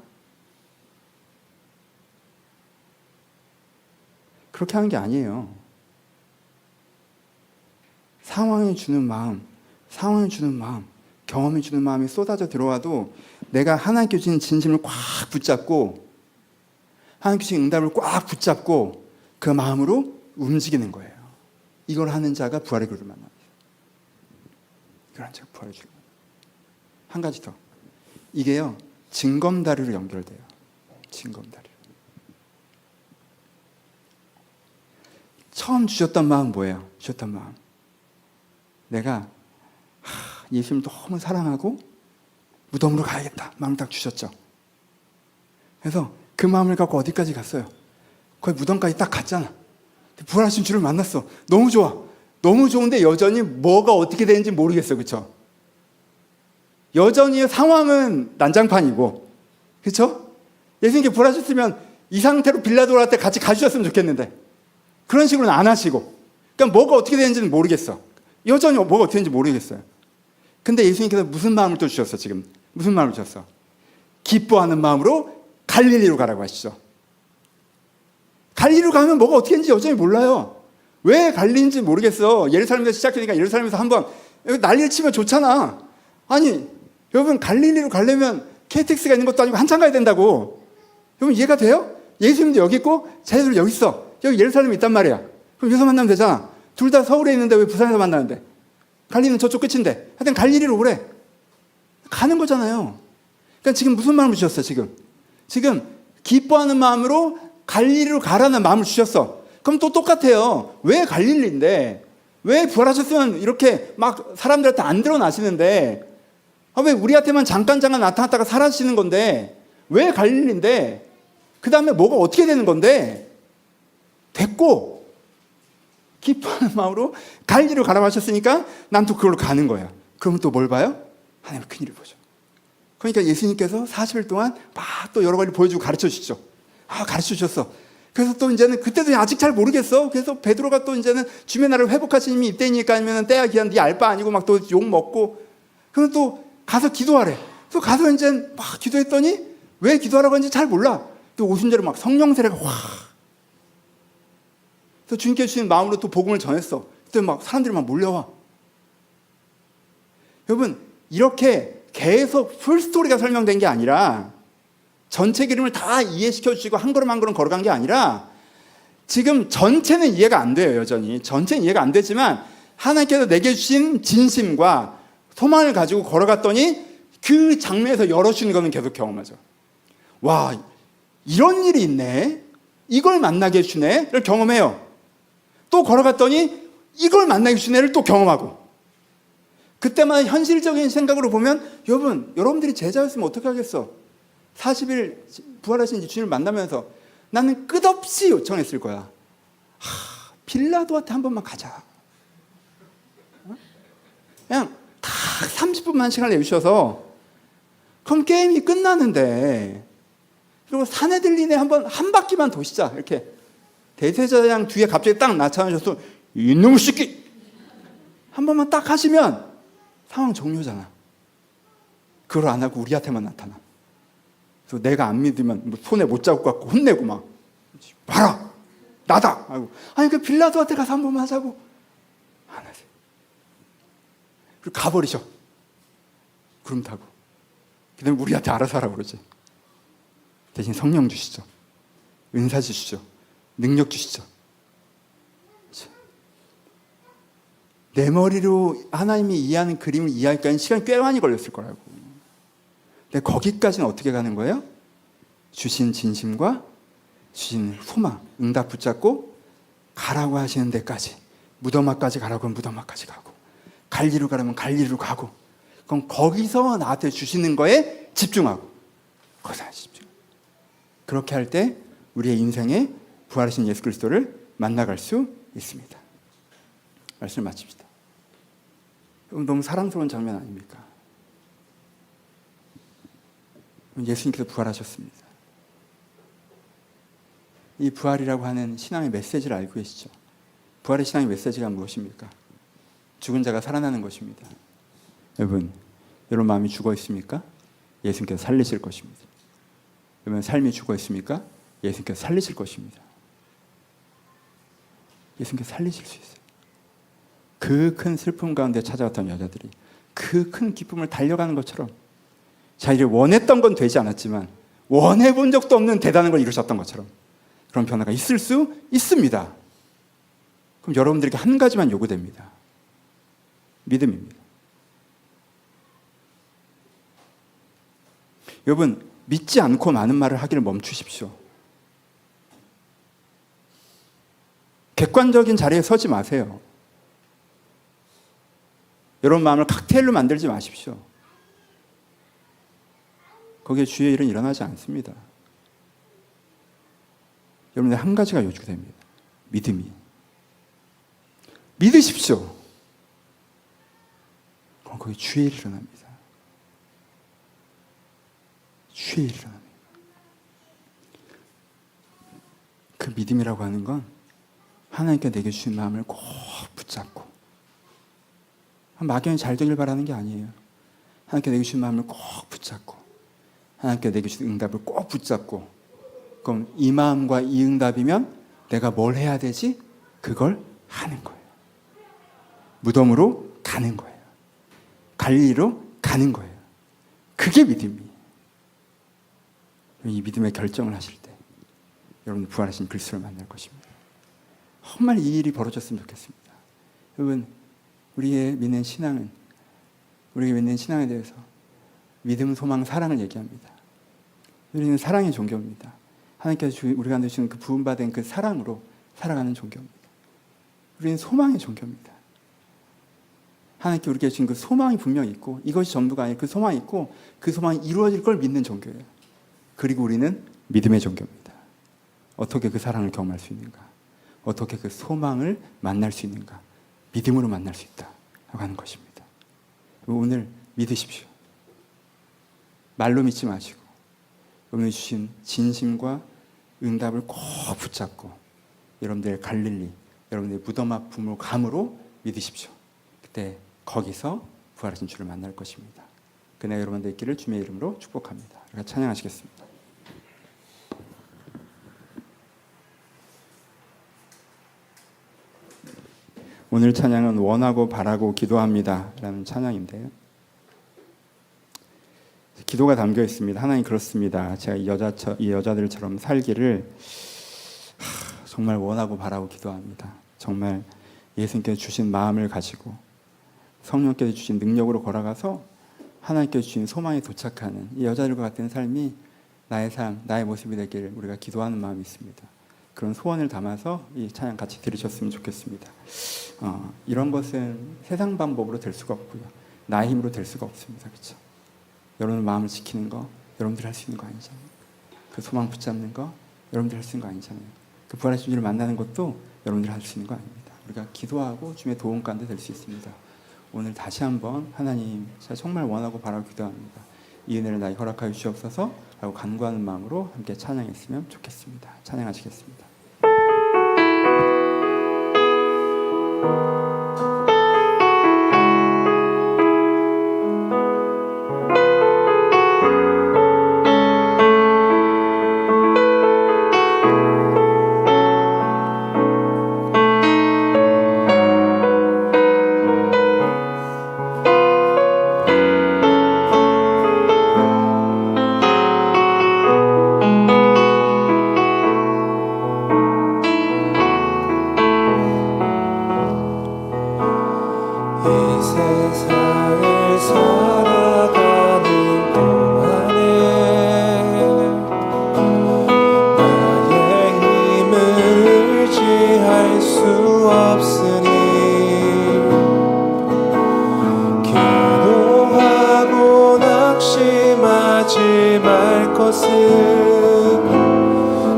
그렇게 하는 게 아니에요. 상황이 주는 마음, 경험이 주는 마음이 쏟아져 들어와도 내가 하나님께 주신 진심을 꽉 붙잡고 하나님께 주신 응답을 꽉 붙잡고 그 마음으로 움직이는 거예요. 이걸 하는 자가 부활의 교회를 만납니다. 이걸 하는 자가 부활의 교회를 만납니다. 한 가지 더. 이게요, 징검다리로 연결돼요. 징검다리. 처음 주셨던 마음 뭐예요? 주셨던 마음. 내가 예수님을 너무 사랑하고 무덤으로 가야겠다. 마음을 딱 주셨죠. 그래서 그 마음을 갖고 어디까지 갔어요? 거의 무덤까지 딱 갔잖아. 부활하신 주를 만났어. 너무 좋아. 너무 좋은데 여전히 뭐가 어떻게 되는지 모르겠어. 그렇죠? 여전히 상황은 난장판이고, 그렇죠? 예수님께 부활하셨으면 이 상태로 빌라도한테 같이 가주셨으면 좋겠는데 그런 식으로는 안 하시고, 그러니까 뭐가 어떻게 되는지는 모르겠어. 여전히 뭐가 어떻게 되는지 모르겠어요. 근데 예수님께서 무슨 마음을 또 주셨어? 지금 무슨 마음을 주셨어? 기뻐하는 마음으로 갈릴리로 가라고 하시죠. 갈릴리로 가면 뭐가 어떻게 되는지 여전히 몰라요. 왜 갈릴리인지 모르겠어. 예루살렘에서 시작하니까 예루살렘에서 한번 난리를 치면 좋잖아. 아니 여러분, 갈릴리로 가려면 KTX가 있는 것도 아니고 한참 가야 된다고. 여러분 이해가 돼요? 예수님도 여기 있고 자녀들도 여기 있어. 여기 예루살렘에 있단 말이야. 그럼 여기서 만나면 되잖아. 둘 다 서울에 있는데 왜 부산에서 만나는데? 갈릴리는 저쪽 끝인데. 하여튼 갈릴리로 오래. 가는 거잖아요. 그러니까 지금 무슨 마음을 주셨어? 지금 기뻐하는 마음으로 갈릴리로 가라는 마음을 주셨어. 그럼 또 똑같아요. 왜 갈릴리인데? 왜 부활하셨으면 이렇게 막 사람들한테 안 드러나시는데? 왜 우리한테만 잠깐 나타났다가 사라지시는 건데? 왜 갈릴리인데? 그 다음에 뭐가 어떻게 되는 건데? 됐고, 기뻐하는 마음으로 갈릴리로 가라고 하셨으니까 난 또 그걸로 가는 거야. 그러면 또 뭘 봐요? 하나님의 큰일을 보죠. 그러니까 예수님께서 40일 동안 막 또 여러 가지 보여주고 가르쳐 주시죠. 가르쳐 주셨어. 그래서 또 이제는 그때도 아직 잘 모르겠어. 그래서 베드로가 또 이제는 주의 나라를 회복하신 이미 입대니까 아니면 때야 기한 네 알바 아니고 막 또 욕 먹고. 그럼 또 가서 기도하래. 또 가서 이제 막 기도했더니 왜 기도하라고 하는지 잘 몰라. 또 오순절에 막 성령 세례가 확. 그래서 주님께 주신 마음으로 또 복음을 전했어. 그때 막 사람들이 막 몰려와. 여러분, 이렇게 계속 풀스토리가 설명된 게 아니라 전체 그림을 다 이해시켜 주시고 한 걸음 한 걸음 걸어간 게 아니라 지금 전체는 이해가 안 돼요. 여전히 전체는 이해가 안 되지만 하나님께서 내게 주신 진심과 소망을 가지고 걸어갔더니 그 장면에서 열어주는 거는 계속 경험하죠. 와, 이런 일이 있네. 이걸 만나게 해주네를 경험해요. 또 걸어갔더니 이걸 만나게 해주네를 또 경험하고. 그때만 현실적인 생각으로 보면 여러분들이 제자였으면 어떻게 하겠어? 40일 부활하신 주님을 만나면서 나는 끝없이 요청했을 거야. 빌라도한테 한 번만 가자. 그냥 딱 30분만 시간을 내주셔서 그럼 게임이 끝나는데, 그리고 사내들리네 한 바퀴만 도시자. 이렇게 대제사장 뒤에 갑자기 딱 나타나셔서 이놈의 새끼 한 번만 딱 하시면 상황 종료잖아. 그걸 안 하고 우리한테만 나타나. 그래서 내가 안 믿으면 손에 못 잡고 갖고 혼내고 막 봐라 나다. 아니 그 빌라도한테 가서 한 번만 하자고 안 하세요. 그리고 가버리셔. 구름 타고. 그다음에 우리한테 알아서 하라고 그러지. 대신 성령 주시죠. 은사 주시죠. 능력 주시죠. 내 머리로 하나님이 이해하는 그림을 이해하기까지 시간이 꽤 많이 걸렸을 거라고. 근데 거기까지는 어떻게 가는 거예요? 주신 진심과 주신 소망, 응답 붙잡고 가라고 하시는 데까지. 무덤 앞까지 가라고 하면 무덤 앞까지 가고, 갈리로 가라면 갈리로 가고, 그럼 거기서 나한테 주시는 거에 집중하고, 거기서 집중. 그렇게 할 때 우리의 인생에 부활하신 예수 그리스도를 만나갈 수 있습니다. 말씀을 마칩시다. 너무 사랑스러운 장면 아닙니까? 예수님께서 부활하셨습니다. 이 부활이라고 하는 신앙의 메시지를 알고 계시죠? 부활의 신앙의 메시지가 무엇입니까? 죽은 자가 살아나는 것입니다. 여러분 마음이 죽어 있습니까? 예수님께서 살리실 것입니다. 여러분 삶이 죽어 있습니까? 예수님께서 살리실 것입니다. 예수님께서 살리실 수 있어요. 그 큰 슬픔 가운데 찾아왔던 여자들이 그 큰 기쁨을 달려가는 것처럼 자기를 원했던 건 되지 않았지만 원해본 적도 없는 대단한 걸 이루셨던 것처럼 그런 변화가 있을 수 있습니다. 그럼 여러분들에게 한 가지만 요구됩니다. 믿음입니다. 여러분, 믿지 않고 많은 말을 하기를 멈추십시오. 객관적인 자리에 서지 마세요. 여러분 마음을 칵테일로 만들지 마십시오. 거기에 주의 일은 일어나지 않습니다. 여러분들 한 가지가 요구됩니다. 믿음이. 믿으십시오. 그럼 거기에 주의 일이 일어납니다. 주의 일이 일어납니다. 그 믿음이라고 하는 건 하나님께 내게 주신 마음을 꼭 붙잡고 막연히 잘 되길 바라는 게 아니에요. 하나님께 내게 주신 마음을 꼭 붙잡고 하나님께 내게 주신 응답을 꼭 붙잡고 그럼 이 마음과 이 응답이면 내가 뭘 해야 되지? 그걸 하는 거예요. 무덤으로 가는 거예요. 갈릴리로 가는 거예요. 그게 믿음이에요. 이 믿음의 결정을 하실 때 여러분 부활하신 그리스도를 만날 것입니다. 정말 이 일이 벌어졌으면 좋겠습니다. 여러분 우리의 믿는 신앙은 우리가 믿는 신앙에 대해서 믿음, 소망, 사랑을 얘기합니다. 우리는 사랑의 종교입니다. 하나님께서 우리가 주시는 그 부음받은 그 사랑으로 살아가는 종교입니다. 우리는 소망의 종교입니다. 하나님께 우리에게 주신 그 소망이 분명히 있고 이것이 전부가 아니라 그 소망이 있고 그 소망이 이루어질 걸 믿는 종교예요. 그리고 우리는 믿음의 종교입니다. 어떻게 그 사랑을 경험할 수 있는가? 어떻게 그 소망을 만날 수 있는가? 믿음으로 만날 수 있다고 하는 것입니다. 오늘 믿으십시오. 말로 믿지 마시고 오늘 주신 진심과 응답을 꼭 붙잡고 여러분들의 갈릴리, 여러분들의 무덤 앞 부모감으로 믿으십시오. 그때 거기서 부활하신 주를 만날 것입니다. 그날 여러분들 있기를 주님의 이름으로 축복합니다. 우리가 찬양하시겠습니다. 오늘 찬양은 원하고 바라고 기도합니다 라는 찬양인데요, 기도가 담겨 있습니다. 하나님 그렇습니다. 제가 이 여자들처럼 살기를 정말 원하고 바라고 기도합니다. 정말 예수님께서 주신 마음을 가지고 성령께서 주신 능력으로 걸어가서 하나님께서 주신 소망에 도착하는 이 여자들과 같은 삶이 나의 삶, 나의 모습이 되기를 우리가 기도하는 마음이 있습니다. 그런 소원을 담아서 이 찬양 같이 들으셨으면 좋겠습니다. 이런 것은 세상 방법으로 될 수가 없고요. 나의 힘으로 될 수가 없습니다. 그렇죠? 여러분의 마음을 지키는 거 여러분들이 할 수 있는 거 아니잖아요. 그 소망 붙잡는 거 여러분들이 할 수 있는 거 아니잖아요. 그 부활하신 주를 만나는 것도 여러분들이 할 수 있는 거 아닙니다. 우리가 기도하고 주님의 도움 가운데 될 수 있습니다. 오늘 다시 한번 하나님 제가 정말 원하고 바라고 기도합니다. 이 은혜를 나에게 허락하여 주시옵소서 라고 간구하는 마음으로 함께 찬양했으면 좋겠습니다. 찬양하시겠습니다.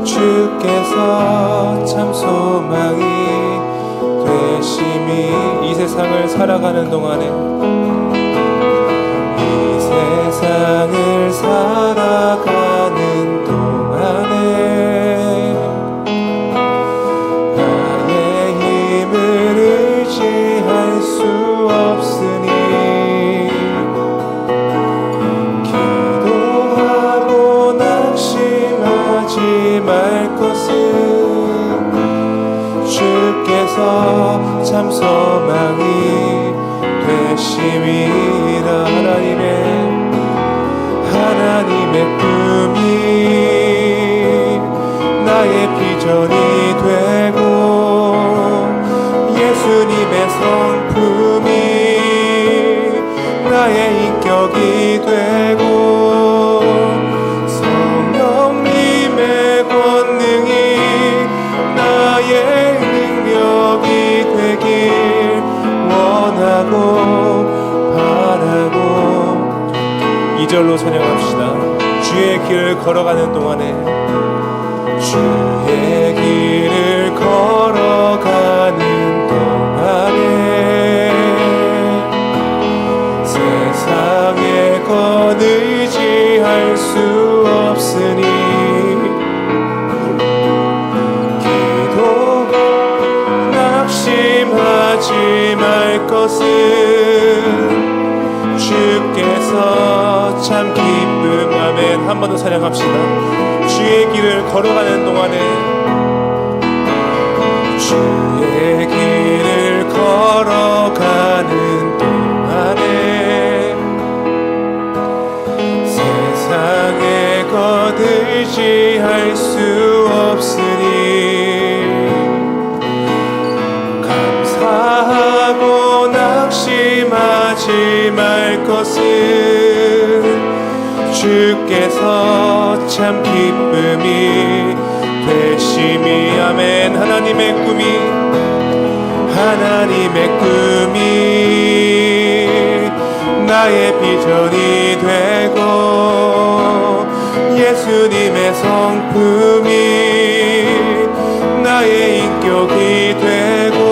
주께서 참 소망이 되심이 이 세상을 살아가는 동안에 이 세상을 살아 참 소망이 되심이라. 하나님의 꿈이 나의 비전이 되고 예수님의 성품이 나의 인격이 되고 성령님의 권능이 나의 능력이 되길 원하고 바라고. 2절로 찬양합시다. 주의 길을 걸어가는 동안에 주의 길을 걸어가는 동안에 세상의 것 의지할 수 없으니 기도 낙심하지 말 것은 주께서 참 기쁨. 아멘. 한 번 더 찬양합시다. 주의 길을 걸어가는 동안에 주의 길을 걸어가는 동안에 세상의 것 의지할 수 없으니 감사하고 낙심하지 말 것은 주께서 참 기쁨이 되심이. 아멘. 하나님의 꿈이 나의 비전이 되고 예수님의 성품이 나의 인격이 되고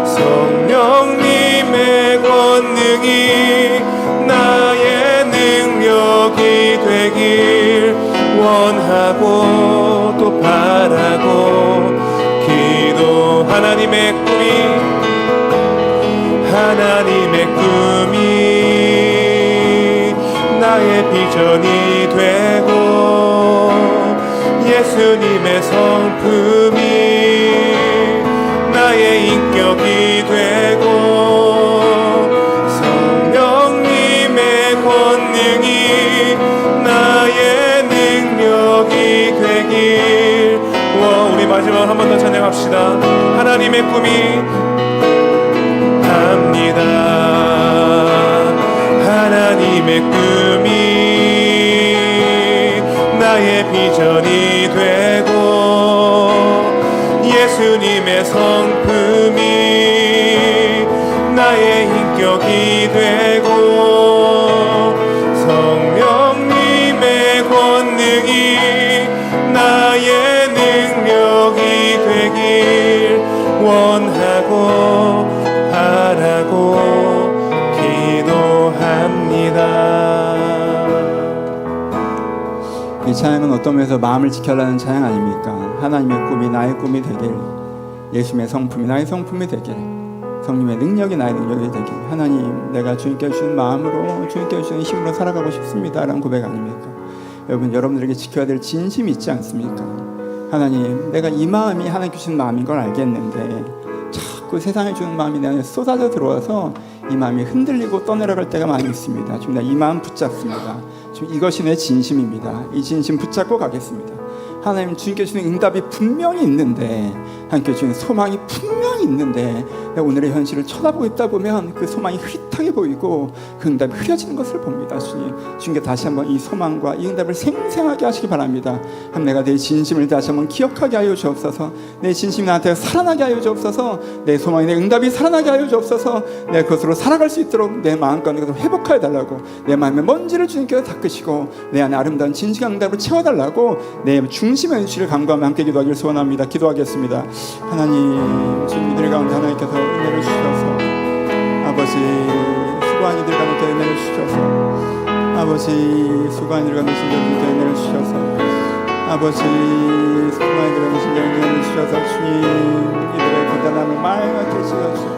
성령님의 권능이 나의 능력이 되길 원하고 또 바라고 기도. 하나님의 꿈이 나의 비전이 되고 예수님의 성품이 나의 인격이 되고 성령님의 권능이 나의 능력이 되길. 우리 마지막으로 한 번 더 찬양합시다. 하나님의 꿈이 합니다. 하나님의 꿈이 나의 비전이 되고 예수님의 성품이 나의 인격이 되고 성령님의 권능이 나의 능력이 되길 원하고 바라고 기도합니다. 이 찬양은 어떤 면에서 마음을 지켜라는 찬양 아닙니까? 하나님의 꿈이 나의 꿈이 되길, 예수님의 성품이 나의 성품이 되길, 성령의 능력이 나의 능력이 되길. 하나님, 내가 주님께 주신 마음으로 주님께 주신 힘으로 살아가고 싶습니다 라는 고백 아닙니까? 여러분들에게 지켜야 될 진심이 있지 않습니까? 하나님, 내가 이 마음이 하나님께 주신 마음인 걸 알겠는데 자꾸 세상에 주는 마음이 내 안에 쏟아져 들어와서 이 마음이 흔들리고 떠내려갈 때가 많이 있습니다. 지금 나 이 마음 붙잡습니다. 지금 이것이 내 진심입니다. 이 진심 붙잡고 가겠습니다. 하나님, 주님께 주는 응답이 분명히 있는데, 하나님께 주는 소망이 분명히 있는데 내가 오늘의 현실을 쳐다보고 있다 보면 그 소망이 흐릿하게 보이고 그 응답이 흐려지는 것을 봅니다. 주님께 다시 한번 이 소망과 이 응답을 생생하게 하시기 바랍니다. 내가 내 진심을 다시 한번 기억하게 하여 주옵소서. 내 진심이 나한테 살아나게 하여 주옵소서. 내 소망이, 내 응답이 살아나게 하여 주옵소서. 내가 그것으로 살아갈 수 있도록 내 마음 가운데 그것을 회복하여 달라고, 내 마음의 먼지를 주님께서 닦으시고 내 안에 아름다운 진실한 응답을 채워달라고 내 중심의 주를 간구하며 함께 기도하기를 소원합니다. 기도하겠습니다. 하나님, 주님 이들 가운데 하나님께서 은혜를 주셔서 아버지, 수고한 이들 가운데 은혜를 주셔서 아버지, 수고한 이들 가운데 은혜를 주셔서 아버지, 수고한 이들 가운데 은혜를 주셔서 주님, 이들의 고단함을 맑게 씻어주시고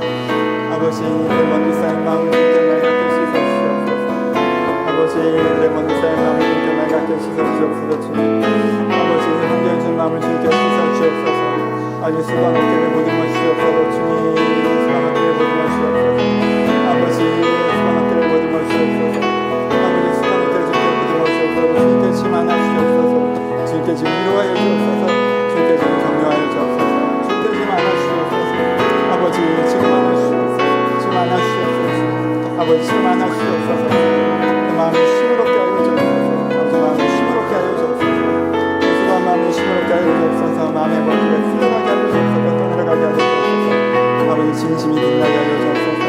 아버지, 이들의 먼지 쌓인 마음을 맑게 씻어주시옵소서. 아버지, 이들의 먼지 쌓인 마음을 맑게 씻어주시옵소서. 주님, 아버지, 한결 준 마음을 주님께 씻어주시옵소서. 아버지 수고한 어깨를 보듬어 주시옵소서. 주님 수고한 어깨를 보듬어 주시옵소서. 아버지 수고한 어깨를 보듬어 주시옵소서. 아버지 수고한 어깨를 보듬어 주시옵소서. 주님께 지금 안아주시옵소서. 주님께 지금 위로하여 주옵소서. 주님께 지금 격려하여 주옵소서. 주님께 지금 안아주시옵소서. 아버지 지금 안아주시옵소서. 지금 안아주시옵소서. 아버지 지금 안아주시옵소서. 그 마음을 시무롭게 하여 주옵소서. 아버지 마음을 시무롭게 하여 주옵소서. 수고한 마음을 시무롭게 하여 주옵소서. 마음의 머리를 풀려나게 하여 주옵소서. 떠내려가게 하여 주옵소서. 아버지 진심이 빛나게 하여 주옵소서.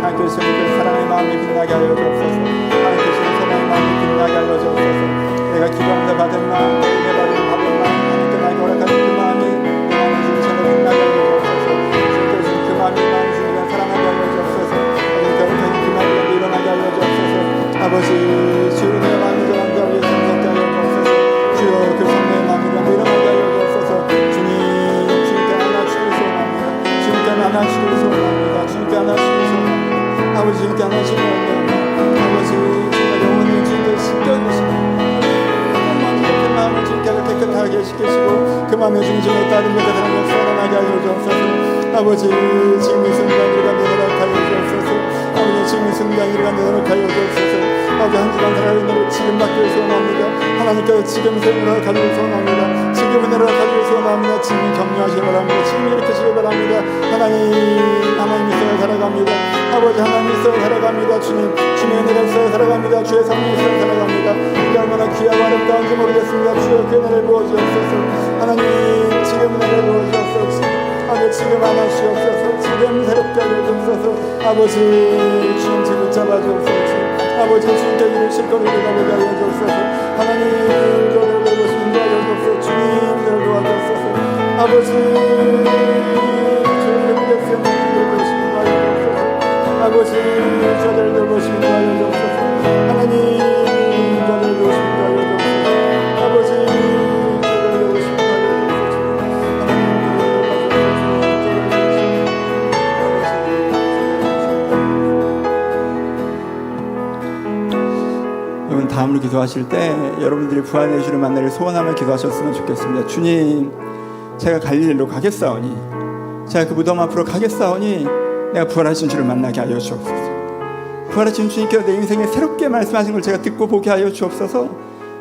하나님께 주시는 그 사랑의 마음이 빛나게 하여 주옵소서. 하나님께 주시는 소망의 마음이 빛나게 하여 주옵소서. 내가 기도하면서 받은 마음, 내 받은 마음, 하나님께 나에게 허락하신 그 마음이 내 마음의 진심에 빛나게 하여 주옵소서. 주님께 주신 그 마음이 나의 주님을 사랑하게 하여 주옵소서. 하나님께 허락하신 그 마음이 일어나게 하여 주옵소서. 아버지 주여 내 마음이 전한 자를 위해 성적게 하여 주옵소서. 주여 그 성령의 마음이 일어나게 하여 주옵소서. 주님께 안아주시길 소원합니다. 주님께 안아주시길 소원합니다. 주님께 안아주시길 소원합니다. 아버지 주님께 안아주시길 소원합니다. 아버지 주님의 영혼을 주님께 씻겨주시고 그 마음을 주님께서 깨끗하게 시키시고 그 마음의 중심을 다른 것에 사랑을 살아나게 하여 주옵소서. 아버지 지금 이 순간 우리가 내려가게 하여 주옵소서. 아버지 지금 이 순간 우리가 내려가게 하여 주옵소서. 아버지 한 주간 살아있는 지금 받기를 소원합니다. 하나님께서 지금 생으로 가지고 소원합니다. 지금 은혜로 가지고 소원합니다. 지금 격려하시기 바랍니다. 지금 일으키시기 바랍니다. 하나님 있어야 살아갑니다. 아버지 하나님 있어야 살아갑니다. 주님 주님의 은혜가 있어야 살아갑니다. 주의 성령이 있어야 살아갑니다. 이게 얼마나 귀하고 아름다운지 모르겠습니다. 주여 그 은혜를 부어주옵소서. 하나님 지금 은혜를 부어주옵소서. 아버지 지금 안아주시옵소서. 지금 새롭게 하여 주옵소서. 아버지 주님 지금 붙잡아 주옵소서. 아버지 주님께 이루실 것을 우리가 보게 하여 주옵소서. 하나님 저를 돌보시는 하여 주옵소서. 주님 저를 도와주옵소서. 아버지 저를 돌보시는 하여 주옵소서. 아버지 저를 돌보시는 하여 주옵소서. 하나님 저를 돌보시는 하여 주옵소서. 아버지 저를 돌보시는 하여 여러분 다음으로 기도하실 때 여러분들이 부활의 주를 만나길 소원하며 기도하셨으면 좋겠습니다. 주님 제가 갈릴리로 가겠사오니 제가 그 무덤 앞으로 가겠사오니 내가 부활하신 주를 만나게 하여 주옵소서. 부활하신 주님께서 내 인생에 새롭게 말씀하신 걸 제가 듣고 보게 하여 주옵소서.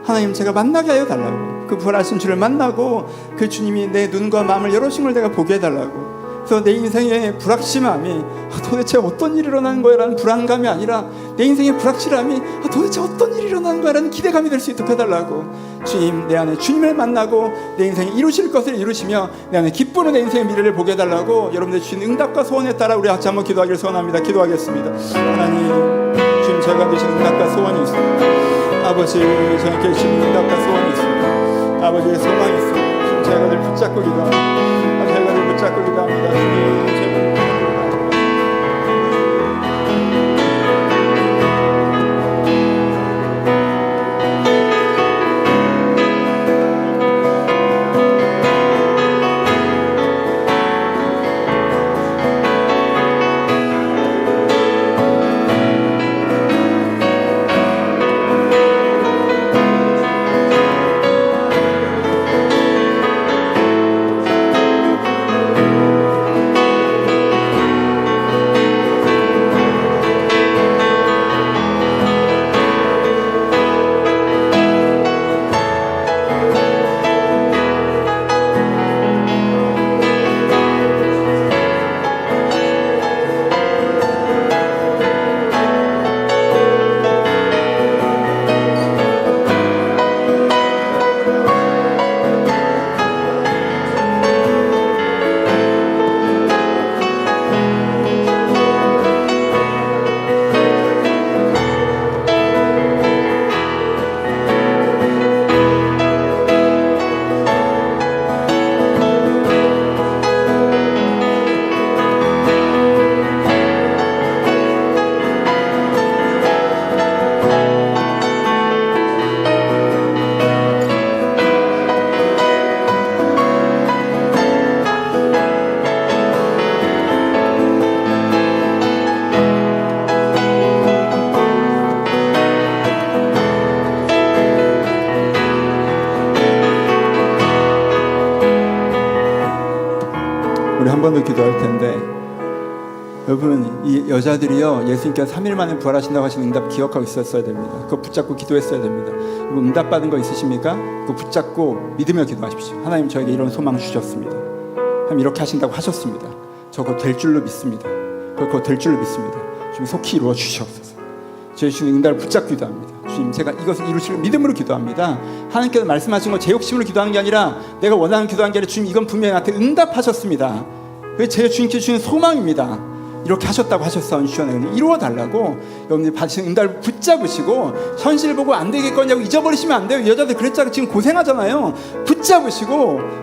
하나님 제가 만나게 하여 달라고 그 부활하신 주를 만나고 그 주님이 내 눈과 마음을 열어주신 걸 내가 보게 해달라고. 그래서 내 인생의 불확실함이 도대체 어떤 일이 일어나는 거야 라는 불안감이 아니라 내 인생의 불확실함이 도대체 어떤 일이 일어나는 거야 라는 기대감이 될 수 있도록 해달라고. 주님 내 안에 주님을 만나고 내 인생에 이루실 것을 이루시며 내 안에 기쁘는 내 인생의 미래를 보게 해달라고 여러분들 주신 응답과 소원에 따라 우리 같이 한번 기도하기를 소원합니다. 기도하겠습니다. 하나님 주님 저희가 주신 응답과 소원이 있습니다. 아버지 저희께 주신 응답과 소원이 있습니다. 아버지의 소망이 있습니다. 주님 저희가 늘 붙잡고 기도합니다. 저희가 늘 붙잡고 기도합니다. 주님 저희가 우리 한 번 더 기도할 텐데, 여러분 이 여자들이요 예수님께서 3일 만에 부활하신다고 하신 응답 기억하고 있었어야 됩니다. 그거 붙잡고 기도했어야 됩니다. 여러분 응답 받은 거 있으십니까? 그거 붙잡고 믿으며 기도하십시오. 하나님 저에게 이런 소망 주셨습니다. 하나님 이렇게 하신다고 하셨습니다. 저거 될 줄로 믿습니다. 그거 될 줄로 믿습니다. 주님 속히 이루어 주시옵소서. 제 주님 응답을 붙잡고 기도합니다. 주님 제가 이것을 이루실 믿음으로 기도합니다. 하나님께서 말씀하신 거 제 욕심으로 기도하는 게 아니라 내가 원하는 기도하는 게 아니라 주님 이건 분명히 나한테 응답하셨습니다. 그게 제 주님께 주신 소망입니다. 이렇게 하셨다고 하셨사오니 주여 이루어달라고 여러분들이 받으신 응답을 붙잡으시고 현실 보고 안 되겠거냐고 잊어버리시면 안 돼요. 여자들 그랬잖아요. 지금 고생하잖아요. 붙잡으시고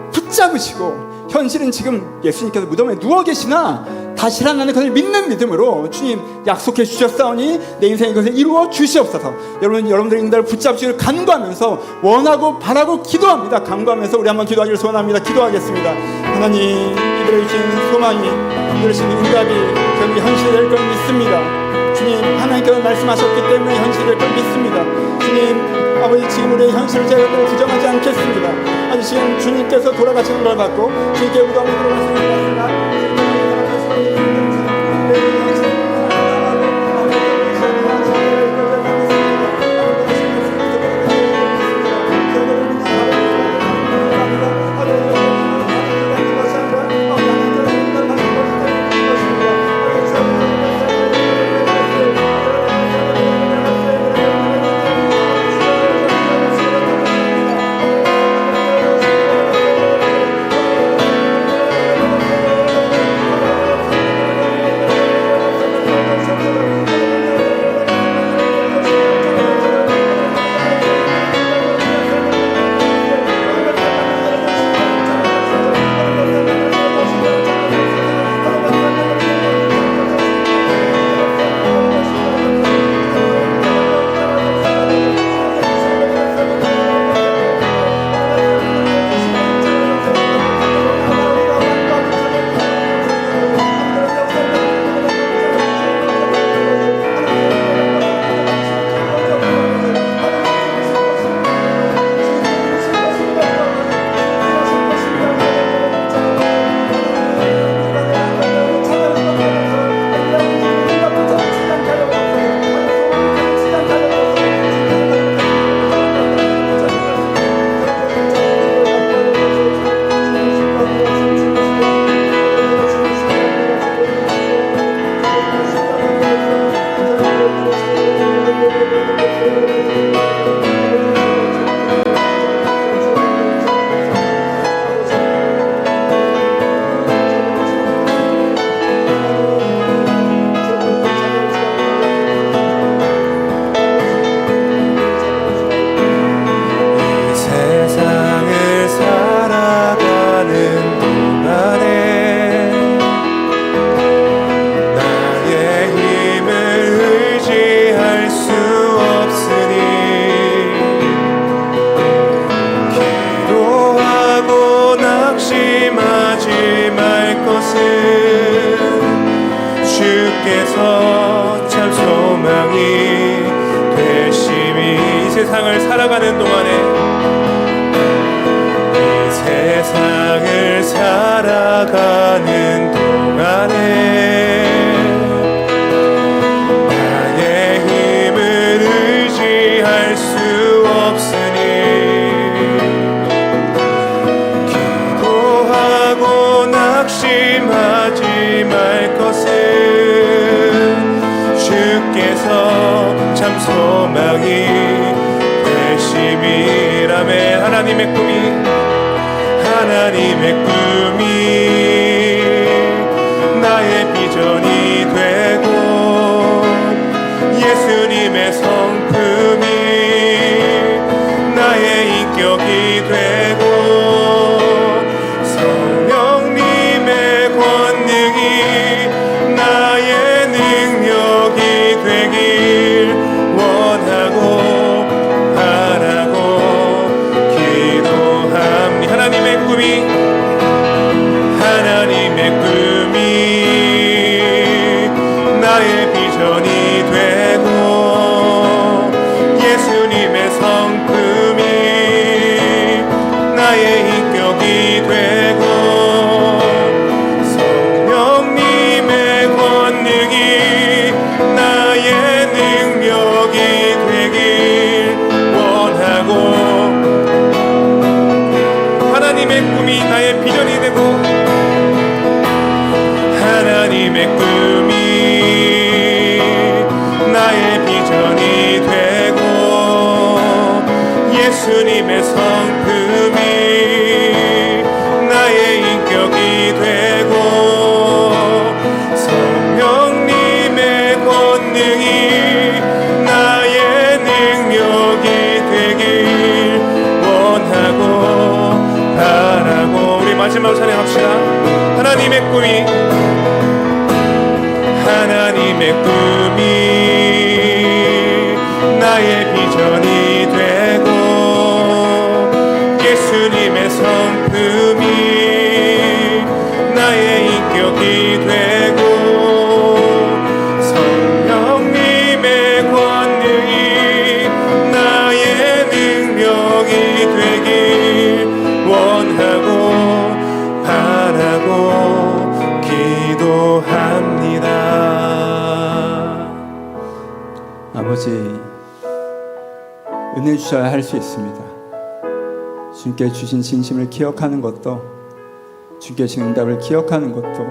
현실은 지금 예수님께서 무덤에 누워 계시나 다시 살아나는 것을 믿는 믿음으로 주님 약속해 주셨사오니 내 인생에 이것을 이루어 주시옵소서. 여러분들의 응답을 붙잡으시기를 간구하면서 원하고 바라고 기도합니다. 간구하면서 우리 한번 기도하기를 소원합니다. 기도하겠습니다. 하나님 이들의 주신 소망이 이들의 주신 응답이 결국 현실이 될 걸 믿습니다. 주님 하나님께서 말씀하셨기 때문에 현실이 될 걸 믿습니다. 주님 아버지 지금 우리의 현실을 제가 부정하지 않겠습니다. 아니 지금 주님께서 돌아가시는 걸 받고 주님께 무덤에 들어가시는 걸 받습니다. 주께서 참 소망이 되심이 이 세상을 살아가는 동안에 이 세상을 살아가는 동안에 나의 힘을 의지할 수 없으니 기도하고 낙심하지 말 것을 주께서 참 소망이 되심이라매 하나님의 꿈이 나의 비전이 되고 예수님의 성품이 나의 인격이 되고 성령님의 권능이 나의 능력이 되길 원하고 바라고 기도합니다. 하나님의 꿈이 하나님의 꿈이 나의 비전이 되고 예수님의 성품이 나의 인격이 되고 성령님의 권능이 나의 능력이 되길 원하고 바라고. 우리 마지막으로 찬양합시다. 하나님의 꿈이 나의 비전이 되고 예수님의 성품이 나의 인격이 되고 성령님의 권능이 나의 능력이 되길 원하고 바라고 기도합니다. 아버지, 은혜 주셔야 할 수 있습니다. 주님께 주신 진심을 기억하는 것도, 주님께 주신 응답을 기억하는 것도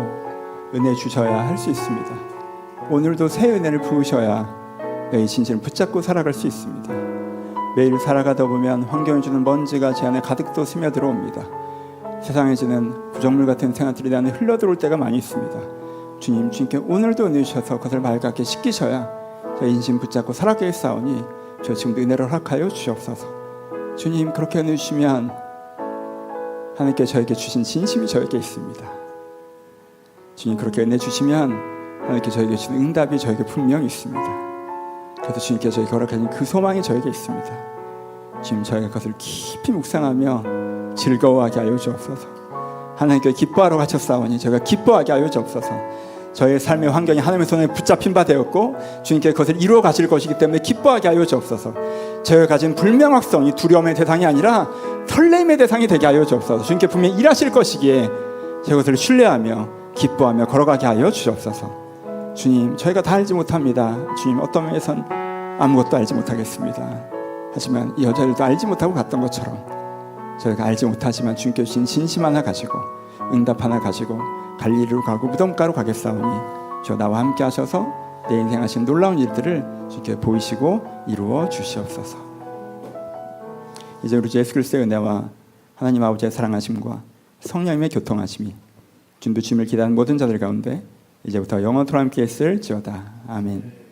은혜 주셔야 할 수 있습니다. 오늘도 새 은혜를 부으셔야 이 진심을 붙잡고 살아갈 수 있습니다. 매일 살아가다 보면 환경이 주는 먼지가 제 안에 가득 스며들어옵니다. 세상에 주는 부정물 같은 생각들이 내 안에 흘러들어올 때가 많이 있습니다. 주님, 주님께 오늘도 은혜 주셔서 그것을 맑게 씻기셔야 저의 인심 붙잡고 살아가겠사오니 저 지금도 은혜를 허락하여 주시옵소서. 주님, 그렇게 은혜 주시면 하나님께 저에게 주신 진심이 저에게 있습니다. 주님, 그렇게 은혜 주시면 하나님께 저에게 주신 응답이 저에게 분명히 있습니다. 그래서 주님께 저에게 허락하신 그 소망이 저에게 있습니다. 주님, 저희가 그것을 깊이 묵상하며 즐거워하게 하여 주옵소서. 하나님께 기뻐하러 가셨사오니 저희가 기뻐하게 하여 주옵소서. 저의 삶의 환경이 하나님의 손에 붙잡힌 바 되었고 주님께 그것을 이루어 가실 것이기 때문에 기뻐하게 하여 주옵소서. 저희가 가진 불명확성이 두려움의 대상이 아니라 설렘의 대상이 되게 하여 주옵소서. 주님께 분명히 일하실 것이기에 저것을 신뢰하며 기뻐하며 걸어가게 하여 주옵소서. 주님, 저희가 다 알지 못합니다. 주님, 어떤 면에선 아무것도 알지 못하겠습니다. 하지만 이 여자들도 알지 못하고 갔던 것처럼 저희가 알지 못하지만 주님께 주신 진심 하나 가지고 응답 하나 가지고 갈릴리로 가고 무덤가로 가겠사오니 저 나와 함께 하셔서 내 인생 하신 놀라운 일들을 주께 보이시고 이루어 주시옵소서. 이제 우리 주 예수 그리스도의 은혜와 하나님 아버지의 사랑하심과 성령님의 교통하심이 주님도 주님을 기다리는 모든 자들 가운데 이제부터 영원토록 함께 있을지어다. 아멘.